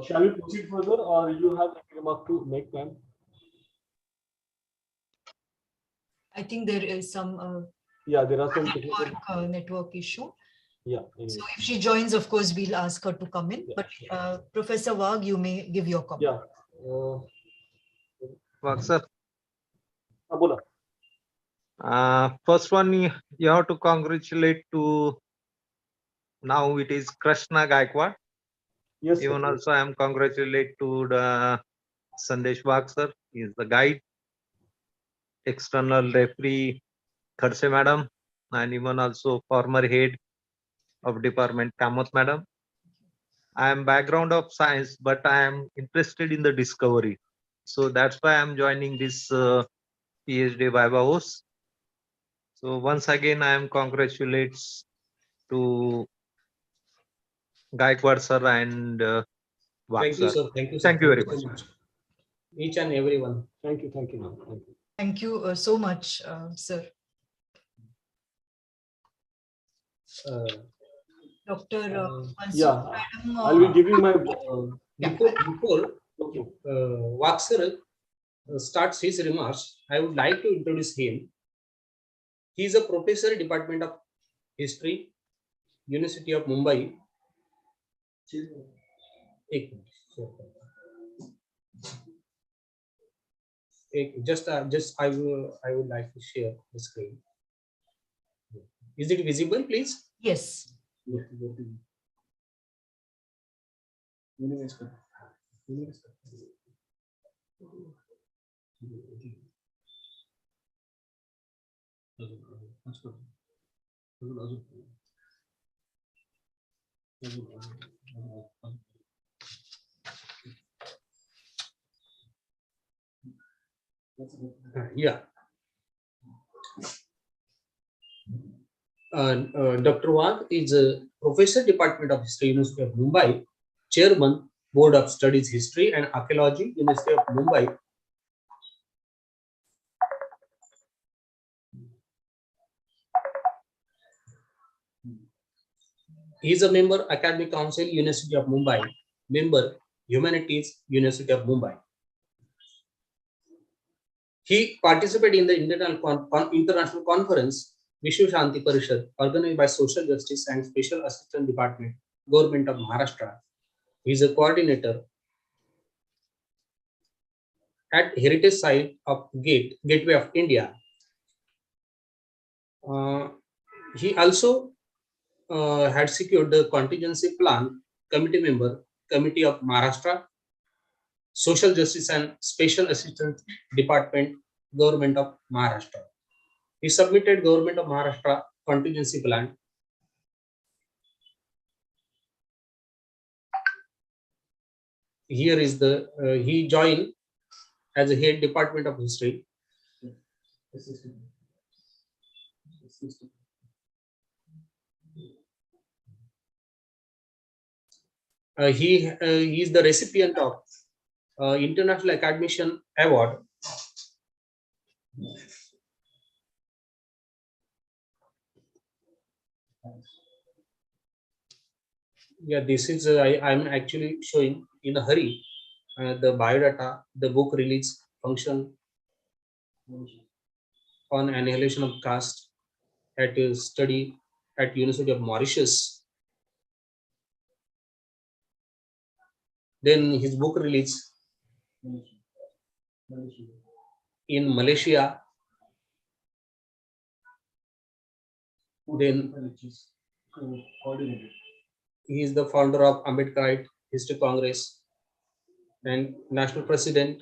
Shall we proceed further, or you have a remark to make, ma'am? I think there is some yeah, there are some network issue. Yeah. Anyway. So if she joins, of course, we'll ask her to come in. Yeah, but sure. Professor Wagh, you may give your comment. Yeah. Wagh, sir. Bola. First one, you have to congratulate to, now it is Krishna Gaikwad. Yes. Even sir. Also I am congratulate to the Sandesh Wagh, sir. He is the guide, external referee Khadse madam, and even also former head of department, Kamath madam. I am background of science, but I am interested in the discovery. So that's why I'm joining this PhD Viva Voce. So once again, I am congratulates to Gaikwad sir and Wag Thank you, sir. sir. Thank you, sir. Thank you Thank very you so much. much. Each and everyone. Thank you, ma'am. Thank you. Thank you so much, sir. Dr. Mansoor, Yeah, madam, I'll be giving my. Before Okay. Wag sir starts his remarks, I would like to introduce him. He is a professor, Department of History, University of Mumbai. एक just I would like to share the screen. Is it visible, please? Yes. Yeah. Dr. Wag is a professor, Department of History, University of Mumbai, chairman, Board of Studies History and Archaeology, University of Mumbai. He is a member, Academic Council, University of Mumbai, member, Humanities, University of Mumbai. He participated in the international conference, Vishwa Shanti Parishad, organized by Social Justice and Special Assistant Department, Government of Maharashtra. He is a coordinator at Heritage Site of Gateway of India. He also had secured the contingency plan committee member, Committee of Maharashtra, Social Justice and Special Assistant Department, Government of Maharashtra. He submitted Government of Maharashtra contingency plan. Here is the he joined as a head Department of History. He is the recipient of International Academician Award. Yeah, this is I'm actually showing in a hurry the biodata, the book release function on annihilation of caste at a study at University of Mauritius. Then his book release in Malaysia. Then he is the founder of Ambedkarite History Congress and national president.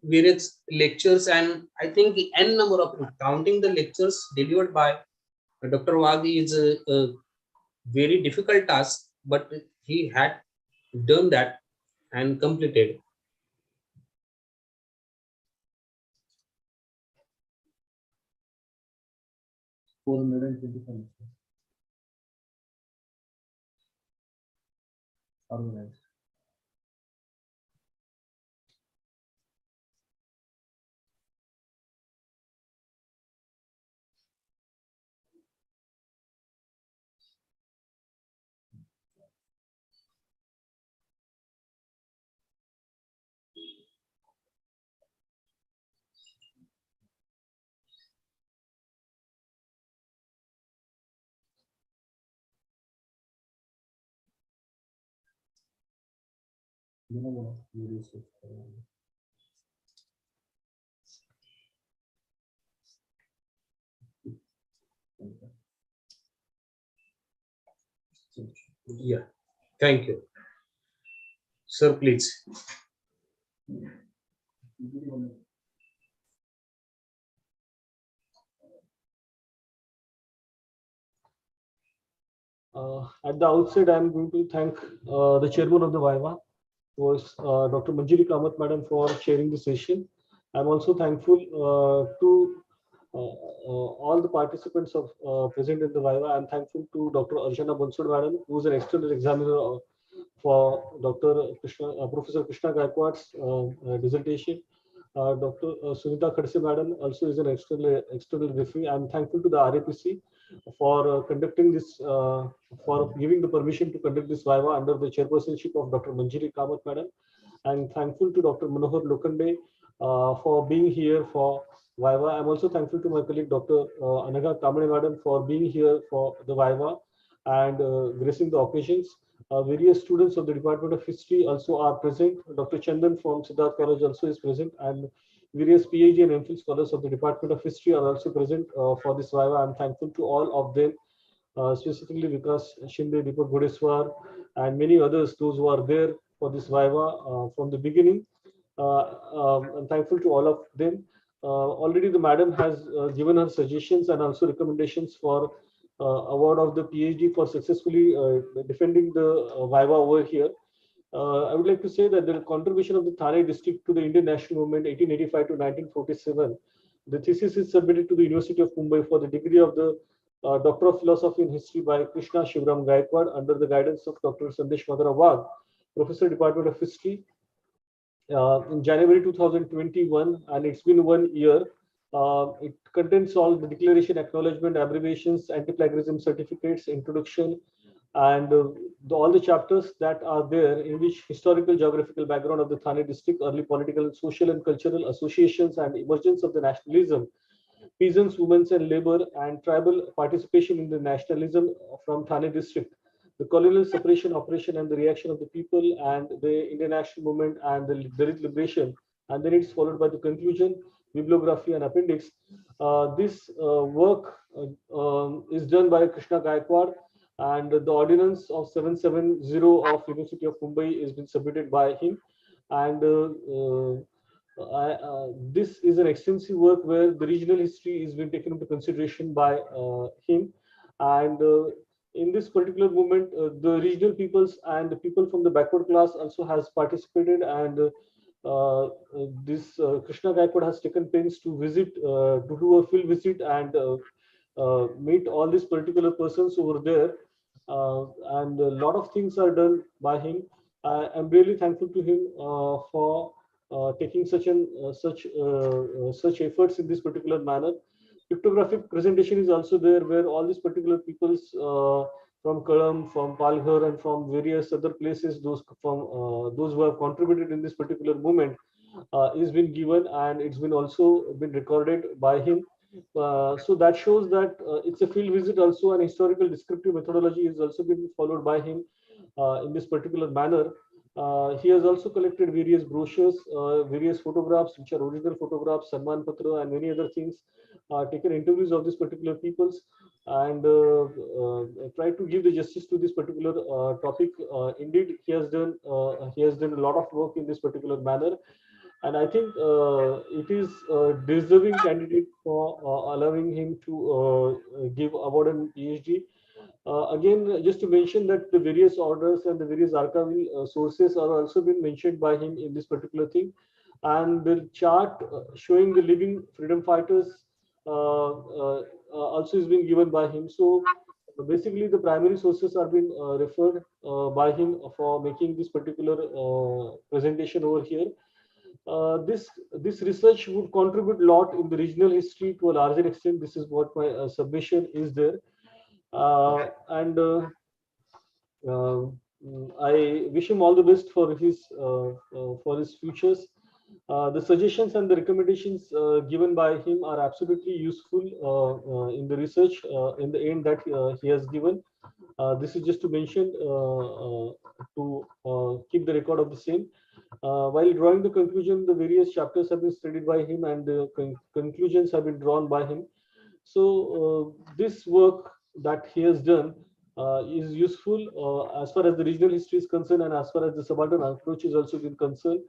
Various lectures, and I think the n number of counting the lectures delivered by Dr. Wagi is a very difficult task, but he had done that and completed. Yeah, thank you. Sir, please. At the outset, I am going to thank the chairman of the Viva, was Dr. Manjiri Kamath Madam, for chairing the session. I'm also thankful to all the participants of present in the Viva. I'm thankful to Dr. Archana Bansud Madam, who is an external examiner for Dr. Professor Krishna Gaikwad's dissertation. Dr. Sunita Khadse Madam also is an external referee. I'm thankful to the RAPC for conducting this, for giving the permission to conduct this Viva under the chairpersonship of Dr. Manjiri Kamath Madam. I'm thankful to Dr. Manohar Lokande for being here for Viva. I'm also thankful to my colleague Dr. Anaga Kamane Madam for being here for the Viva and gracing the occasions. Various students of the Department of History also are present. Dr. Chandan from Siddharth College also is present, and various PhD and MPhil scholars of the Department of History are also present for this Viva. I'm thankful to all of them, specifically Vikas Shinde, Deepak Godeswar, and many others, those who are there for this Viva from the beginning. I'm thankful to all of them. Already the madam has given her suggestions and also recommendations for award of the PhD for successfully defending the Viva over here. I would like to say that the contribution of the Thane district to the Indian national movement 1885 to 1947, the thesis is submitted to the University of Mumbai for the degree of the Doctor of Philosophy and History by Krishna Shivram Gaikwad under the guidance of Dr. Sandesh Madara Wagh, Professor, Department of History, in January 2021, and it's been 1 year. It contains all the declaration, acknowledgement, abbreviations, anti-plagiarism certificates, introduction, and all the chapters that are there in which historical geographical background of the Thane district, early political, social and cultural associations and emergence of the nationalism, peasants, women and labor and tribal participation in the nationalism from Thane district, the colonial separation operation and the reaction of the people and the Indian national movement and the Dalit liberation, and then it's followed by the conclusion, bibliography and appendix. This work is done by Krishna Gaikwad, and the ordinance of 770 of University of Mumbai has been submitted by him. And this is an extensive work where the regional history is being taken into consideration by him. And in this particular movement, the regional peoples and the people from the backward class also has participated. And this Krishna Gaikwad has taken pains to visit, to do a field visit and meet all these particular persons over there. And a lot of things are done by him. I'm really thankful to him for taking such efforts in this particular manner. Pictographic presentation is also there, where all these particular peoples from Kalam, from Palghar, and from various other places, those who have contributed in this particular movement, is been given, and it's been also been recorded by him. So that shows that it's a field visit also, and historical descriptive methodology is also been followed by him in this particular manner. He has also collected various brochures, various photographs, which are original photographs, Samman Patra, and many other things, taken interviews of these particular peoples, and tried to give the justice to this particular topic. Indeed, he has done a lot of work in this particular manner. And I think it is a deserving candidate for allowing him to give award and PhD. Again, just to mention that the various orders and the various archival sources are also been mentioned by him in this particular thing. And the chart showing the living freedom fighters also is being given by him. So basically, the primary sources are being referred by him for making this particular presentation over here. This research would contribute a lot in the regional history to a larger extent. This is what my submission is there. And I wish him all the best for his futures. The suggestions and the recommendations given by him are absolutely useful in the research in the end that he has given. This is just to mention to keep the record of the same. While drawing the conclusion, the various chapters have been studied by him and the conclusions have been drawn by him. So this work that he has done is useful as far as the regional history is concerned and as far as the subaltern approach is also concerned.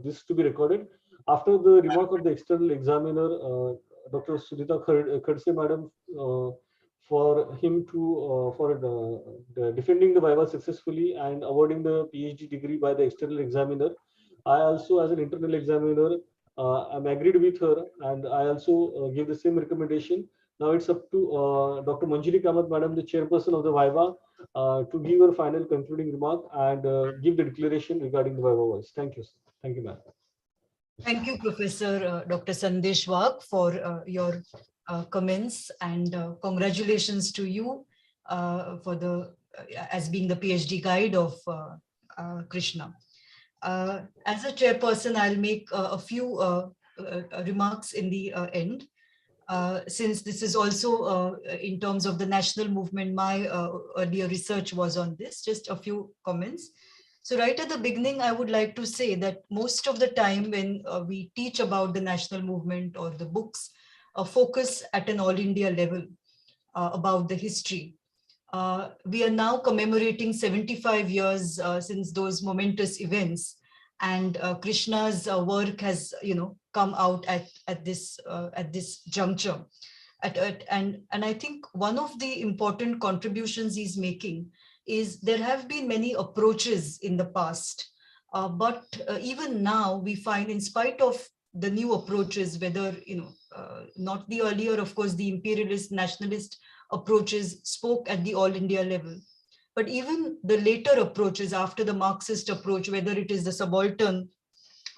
This to be recorded. After the remark of the external examiner, Dr. Sunita Khadse madam, for him to defending the Viva successfully and awarding the PhD degree by the external examiner. I also, as an internal examiner, I'm agreed with her, and I also give the same recommendation. Now it's up to Dr. Manjiri Kamath, Madam, the chairperson of the Viva, to give her final concluding remark and give the declaration regarding the Viva Voice. Thank you. Thank you, ma'am. Thank you, Professor Dr. Sandesh Wag, for your comments, and congratulations to you for the as being the PhD guide of Krishna. As a chairperson, I'll make a few remarks in the end. Since this is also in terms of the national movement, my earlier research was on this, just a few comments. So right at the beginning, I would like to say that most of the time when we teach about the national movement or the books focus at an all India level about the history. We are now commemorating 75 years since those momentous events, and Krishna's work has, come out at this juncture. And I think one of the important contributions he's making is there have been many approaches in the past, but even now we find, in spite of the new approaches, whether not the earlier, of course, the imperialist nationalist approaches spoke at the all India level, but even the later approaches after the Marxist approach, whether it is the subaltern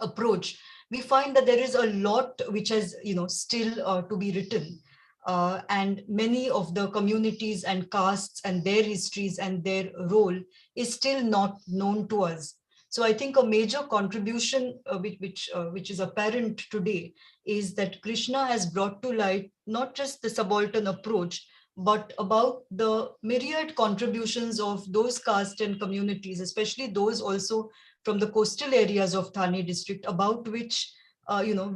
approach, we find that there is a lot which has still to be written. And many of the communities and castes and their histories and their role is still not known to us. So I think a major contribution which is apparent today is that Krishna has brought to light not just the subaltern approach, but about the myriad contributions of those castes and communities, especially those also from the coastal areas of Thane district, about which the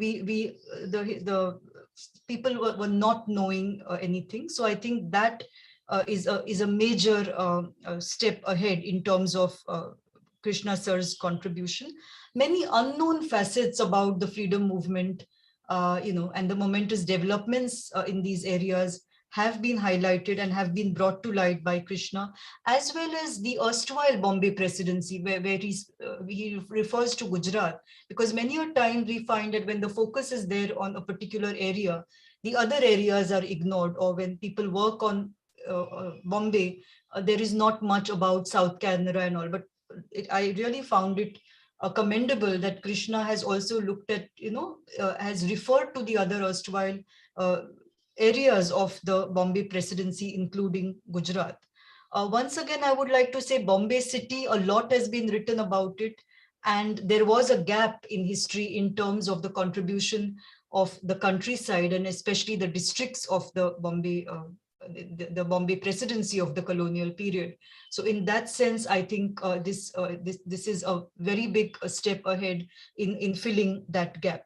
people were not knowing anything. So I think that is a major step ahead in terms of Krishna sir's contribution. Many unknown facets about the freedom movement, and the momentous developments in these areas have been highlighted and have been brought to light by Krishna, as well as the erstwhile Bombay presidency, where he refers to Gujarat, because many a time we find that when the focus is there on a particular area, the other areas are ignored, or when people work on Bombay, there is not much about South Canara and all. But I really found it commendable that Krishna has also looked at, has referred to the other erstwhile areas of the Bombay presidency, including Gujarat. Once again, I would like to say Bombay city, a lot has been written about it. And there was a gap in history in terms of the contribution of the countryside, and especially the districts of the Bombay, the Bombay presidency of the colonial period. So in that sense, I think this is a very big step ahead in filling that gap.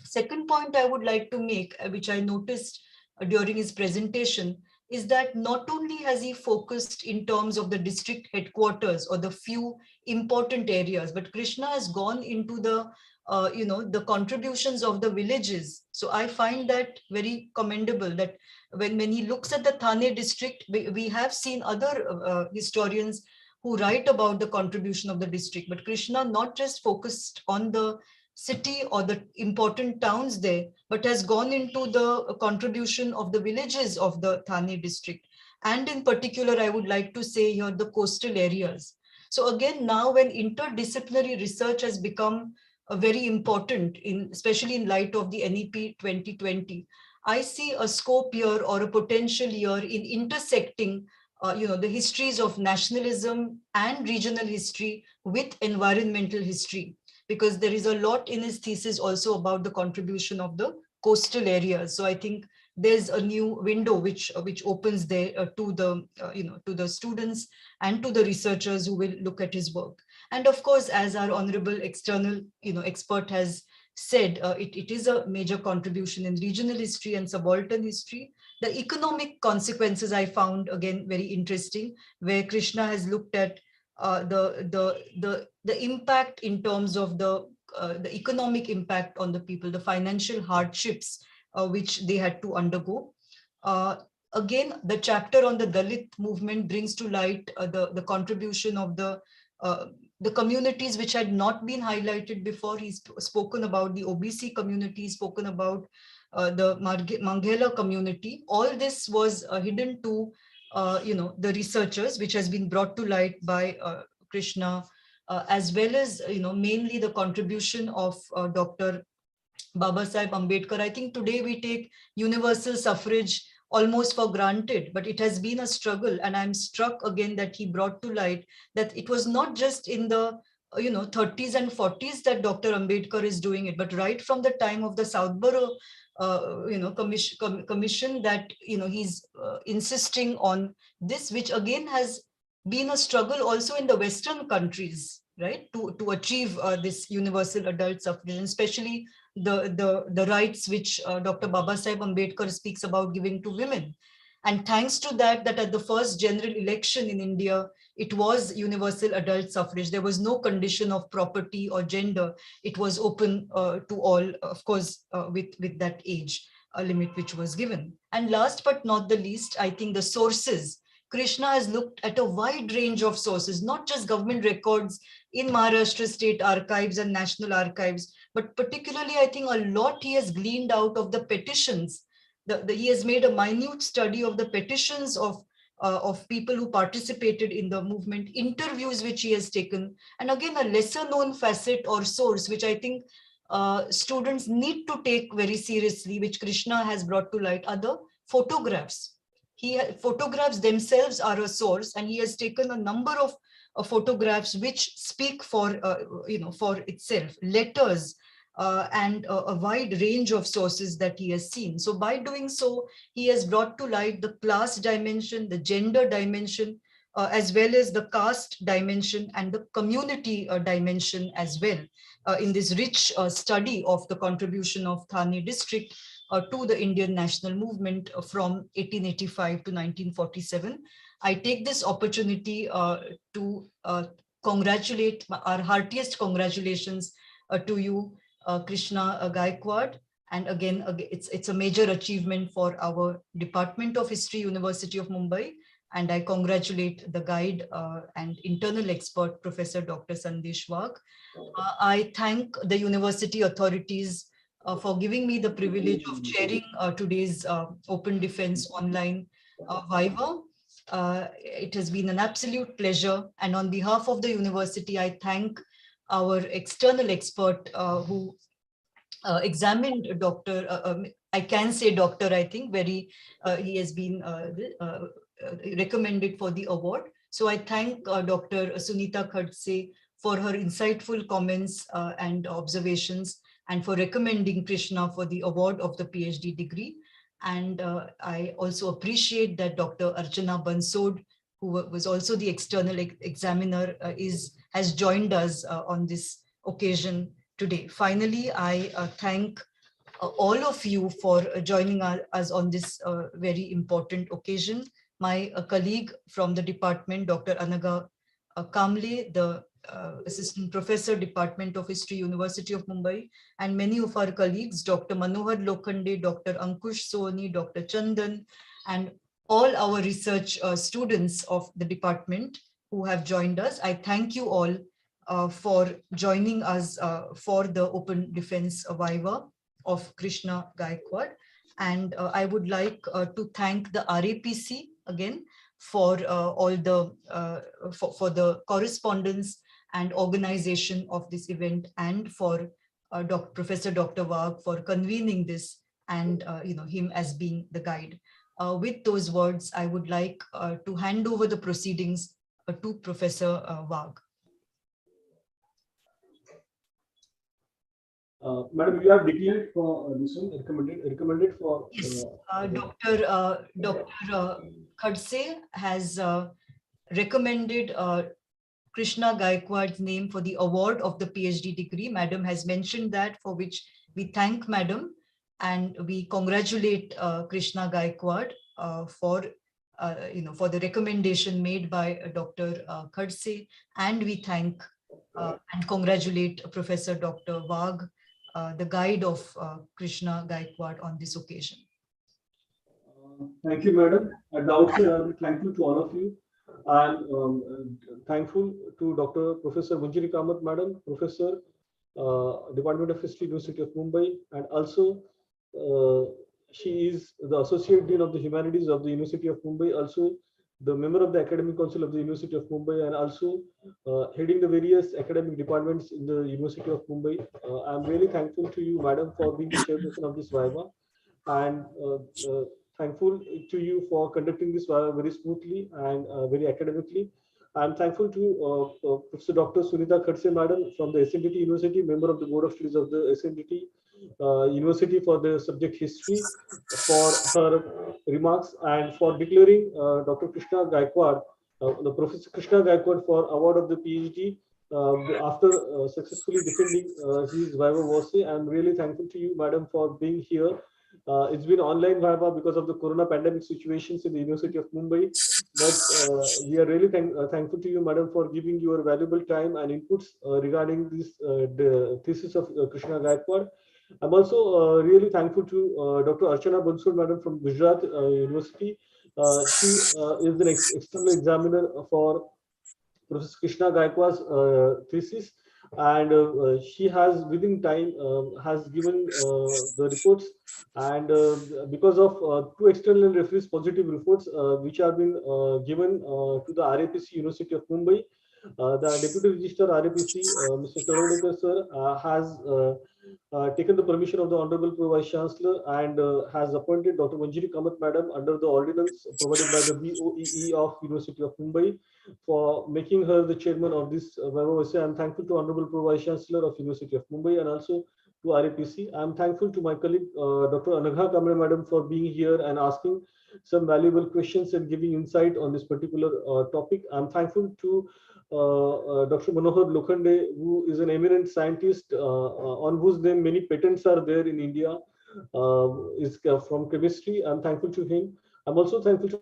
Second point I would like to make, which I noticed during his presentation, is that not only has he focused in terms of the district headquarters or the few important areas, but Krishna has gone into the the contributions of the villages. So I find that very commendable, that when he looks at the Thane district, we have seen other historians who write about the contribution of the district, but Krishna not just focused on the city or the important towns there, but has gone into the contribution of the villages of the Thane district. And in particular, I would like to say here the coastal areas. So again, now when interdisciplinary research has become very important, especially in light of the NEP 2020, I see a scope here or a potential here in intersecting the histories of nationalism and regional history with environmental history, because there is a lot in his thesis also about the contribution of the coastal areas. So I think there's a new window which opens there to the to the students and to the researchers who will look at his work. And of course, as our honorable external expert has said, it is a major contribution in regional history and subaltern history, The economic consequences I found again very interesting, where Krishna has looked at the impact in terms of the economic impact on the people, the financial hardships which they had to undergo. Again, the chapter on the Dalit movement brings to light the contribution of the communities which had not been highlighted before. He's spoken about the OBC community, spoken about the Manghela community. All this was hidden to the researchers, which has been brought to light by Krishna, as well as mainly the contribution of Dr. Babasaheb Ambedkar. I think today we take universal suffrage almost for granted, but it has been a struggle, and I'm struck again that he brought to light that it was not just in the 30s and 40s that Dr. Ambedkar is doing it, but right from the time of the Southborough commission that he's insisting on this, which again has been a struggle also in the Western countries, right, to achieve this universal adult suffrage, and especially the rights which Dr. Babasaheb Ambedkar speaks about giving to women. And thanks to that at the first general election in India, it was universal adult suffrage. There was no condition of property or gender. It was open to all, of course, with that age limit which was given. And last but not the least, I think the sources. Krishna has looked at a wide range of sources, not just government records in Maharashtra State Archives and National Archives, but particularly, I think a lot he has gleaned out of the petitions. He has made a minute study of the petitions of people who participated in the movement, interviews which he has taken, and again a lesser known facet or source which I think students need to take very seriously, which Krishna has brought to light, are the photographs. Photographs themselves are a source, and he has taken a number of photographs which speak for for itself, letters, and a wide range of sources that he has seen. So by doing so, he has brought to light the class dimension, the gender dimension, as well as the caste dimension and the community dimension as well, in this rich study of the contribution of Thane district to the Indian national movement from 1885 to 1947. I take this opportunity to congratulate, our heartiest congratulations to you, Krishna Gaikwad. And again, it's a major achievement for our Department of History, University of Mumbai. And I congratulate the guide and internal expert, Professor Dr. Sandesh Wagh. I thank the university authorities for giving me the privilege of chairing today's Open Defense Online Viva. It has been an absolute pleasure. And on behalf of the university, I thank our external expert who examined Dr. I can say doctor, I think, he has been recommended for the award. So I thank Dr. Sunita Khadse for her insightful comments and observations, and for recommending Krishna for the award of the PhD degree. And I also appreciate that Dr. Archana Bansod, who was also the external examiner, has joined us on this occasion today. Finally, I thank all of you for joining us on this very important occasion. My colleague from the department, Dr. Anaga Kamble, the Assistant Professor, Department of History, University of Mumbai, and many of our colleagues, Dr. Manohar Lokhande, Dr. Ankush Soni, Dr. Chandan, and all our research students of the department who have joined us. I thank you all for joining us for the Open Defense Viva of Krishna Gaikwad. And I would like to thank the RAPC again for all the for the correspondence and organization of this event, and for Professor Dr. Wagh for convening this, and him as being the guide. With those words, I would like to hand over the proceedings to Professor Wagh. Madam, you have declared for this one, recommended for. Yes, Dr. Khadse has recommended Krishna Gaikwad's name for the award of the PhD degree. Madam has mentioned that, for which we thank Madam. and we congratulate Krishna Gaikwad for for the recommendation made by Dr. Khadse, and we thank and congratulate Professor Dr. Wagh, the guide of Krishna Gaikwad on this occasion. Thank you, Madam. At the outset, I'm thankful to all of you. I'm thankful to Dr. Professor Manjari Kamath, Madam, Professor, Department of History, University of Mumbai, and also she is the Associate Dean of the Humanities of the University of Mumbai, also the member of the Academic Council of the University of Mumbai, and also heading the various academic departments in the University of Mumbai. I'm really thankful to you, Madam, for being the chairperson of this Viva, and thankful to you for conducting this very smoothly and very academically. I'm thankful to Professor Dr. Sunita Khadse, Madam, from the SNDT University, member of the Board of Studies of the SNDT University for the subject history, for her remarks and for declaring Dr. Krishna Gaikwad, the Professor Krishna Gaikwad for award of the PhD after successfully defending his Viva Voce. I'm really thankful to you, Madam, for being here. It's been online Viva because of the corona pandemic situations in the University of Mumbai. But we are really thankful to you, Madam, for giving your valuable time and inputs regarding this the thesis of Krishna Gaikwad. I'm also really thankful to Dr. Archana Bansal, Madam, from Gujarat University. She is an external examiner for Professor Krishna Gaikwad's thesis, and she has within time has given the reports, and because of two external referees positive reports which have been given to the RAPC University of Mumbai. The Deputy Registrar RAPC, Mr. Tarodekar sir, has taken the permission of the Honorable Pro Vice Chancellor and has appointed Dr. Manjari Kamath Madam under the ordinance provided by the BOEE of University of Mumbai for making her the chairman of this Viva Voce. I'm thankful to Honorable Pro Vice Chancellor of University of Mumbai and also to RAPC. I'm thankful to my colleague Dr. Anagha Kamre Madam for being here and asking some valuable questions and giving insight on this particular topic. I'm thankful to Dr. Manohar Lokhande, who is an eminent scientist on whose name many patents are there in India, is from chemistry. I'm thankful to him. I'm also thankful to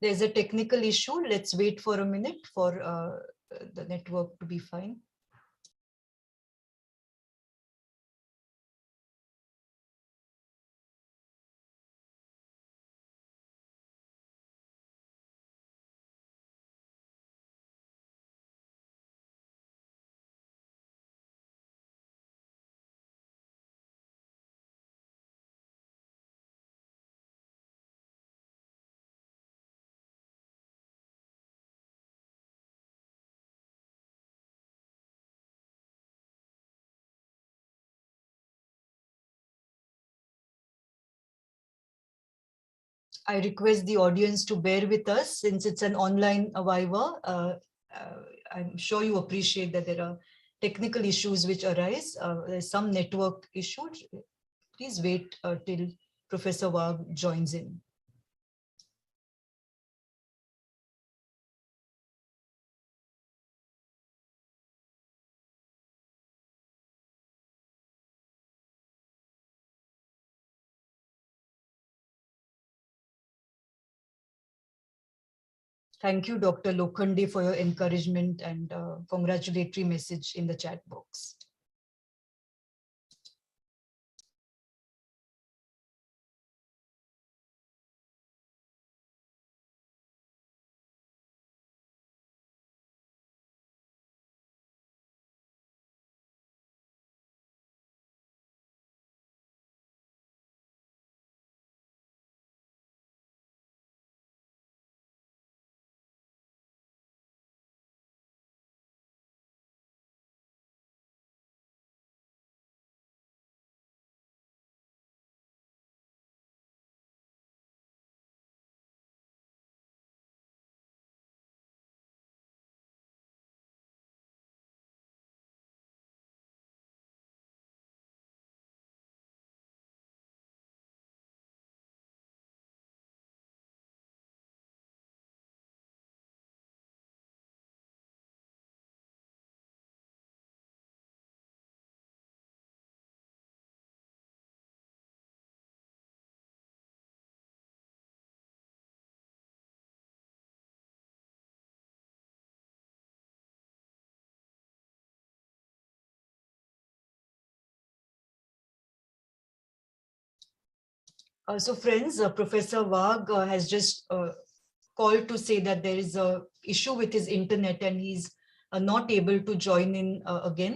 There's a technical issue. Let's wait for a minute for the network to be fine. I request the audience to bear with us since it's an online Viva. I'm sure you appreciate that there are technical issues which arise. There's some network issues. Please wait till Professor Wagh joins in. Thank you, Dr. Lokhande, for your encouragement and congratulatory message in the chat box. So friends, Professor Wagh has just called to say that there is a issue with his internet and he's not able to join in again.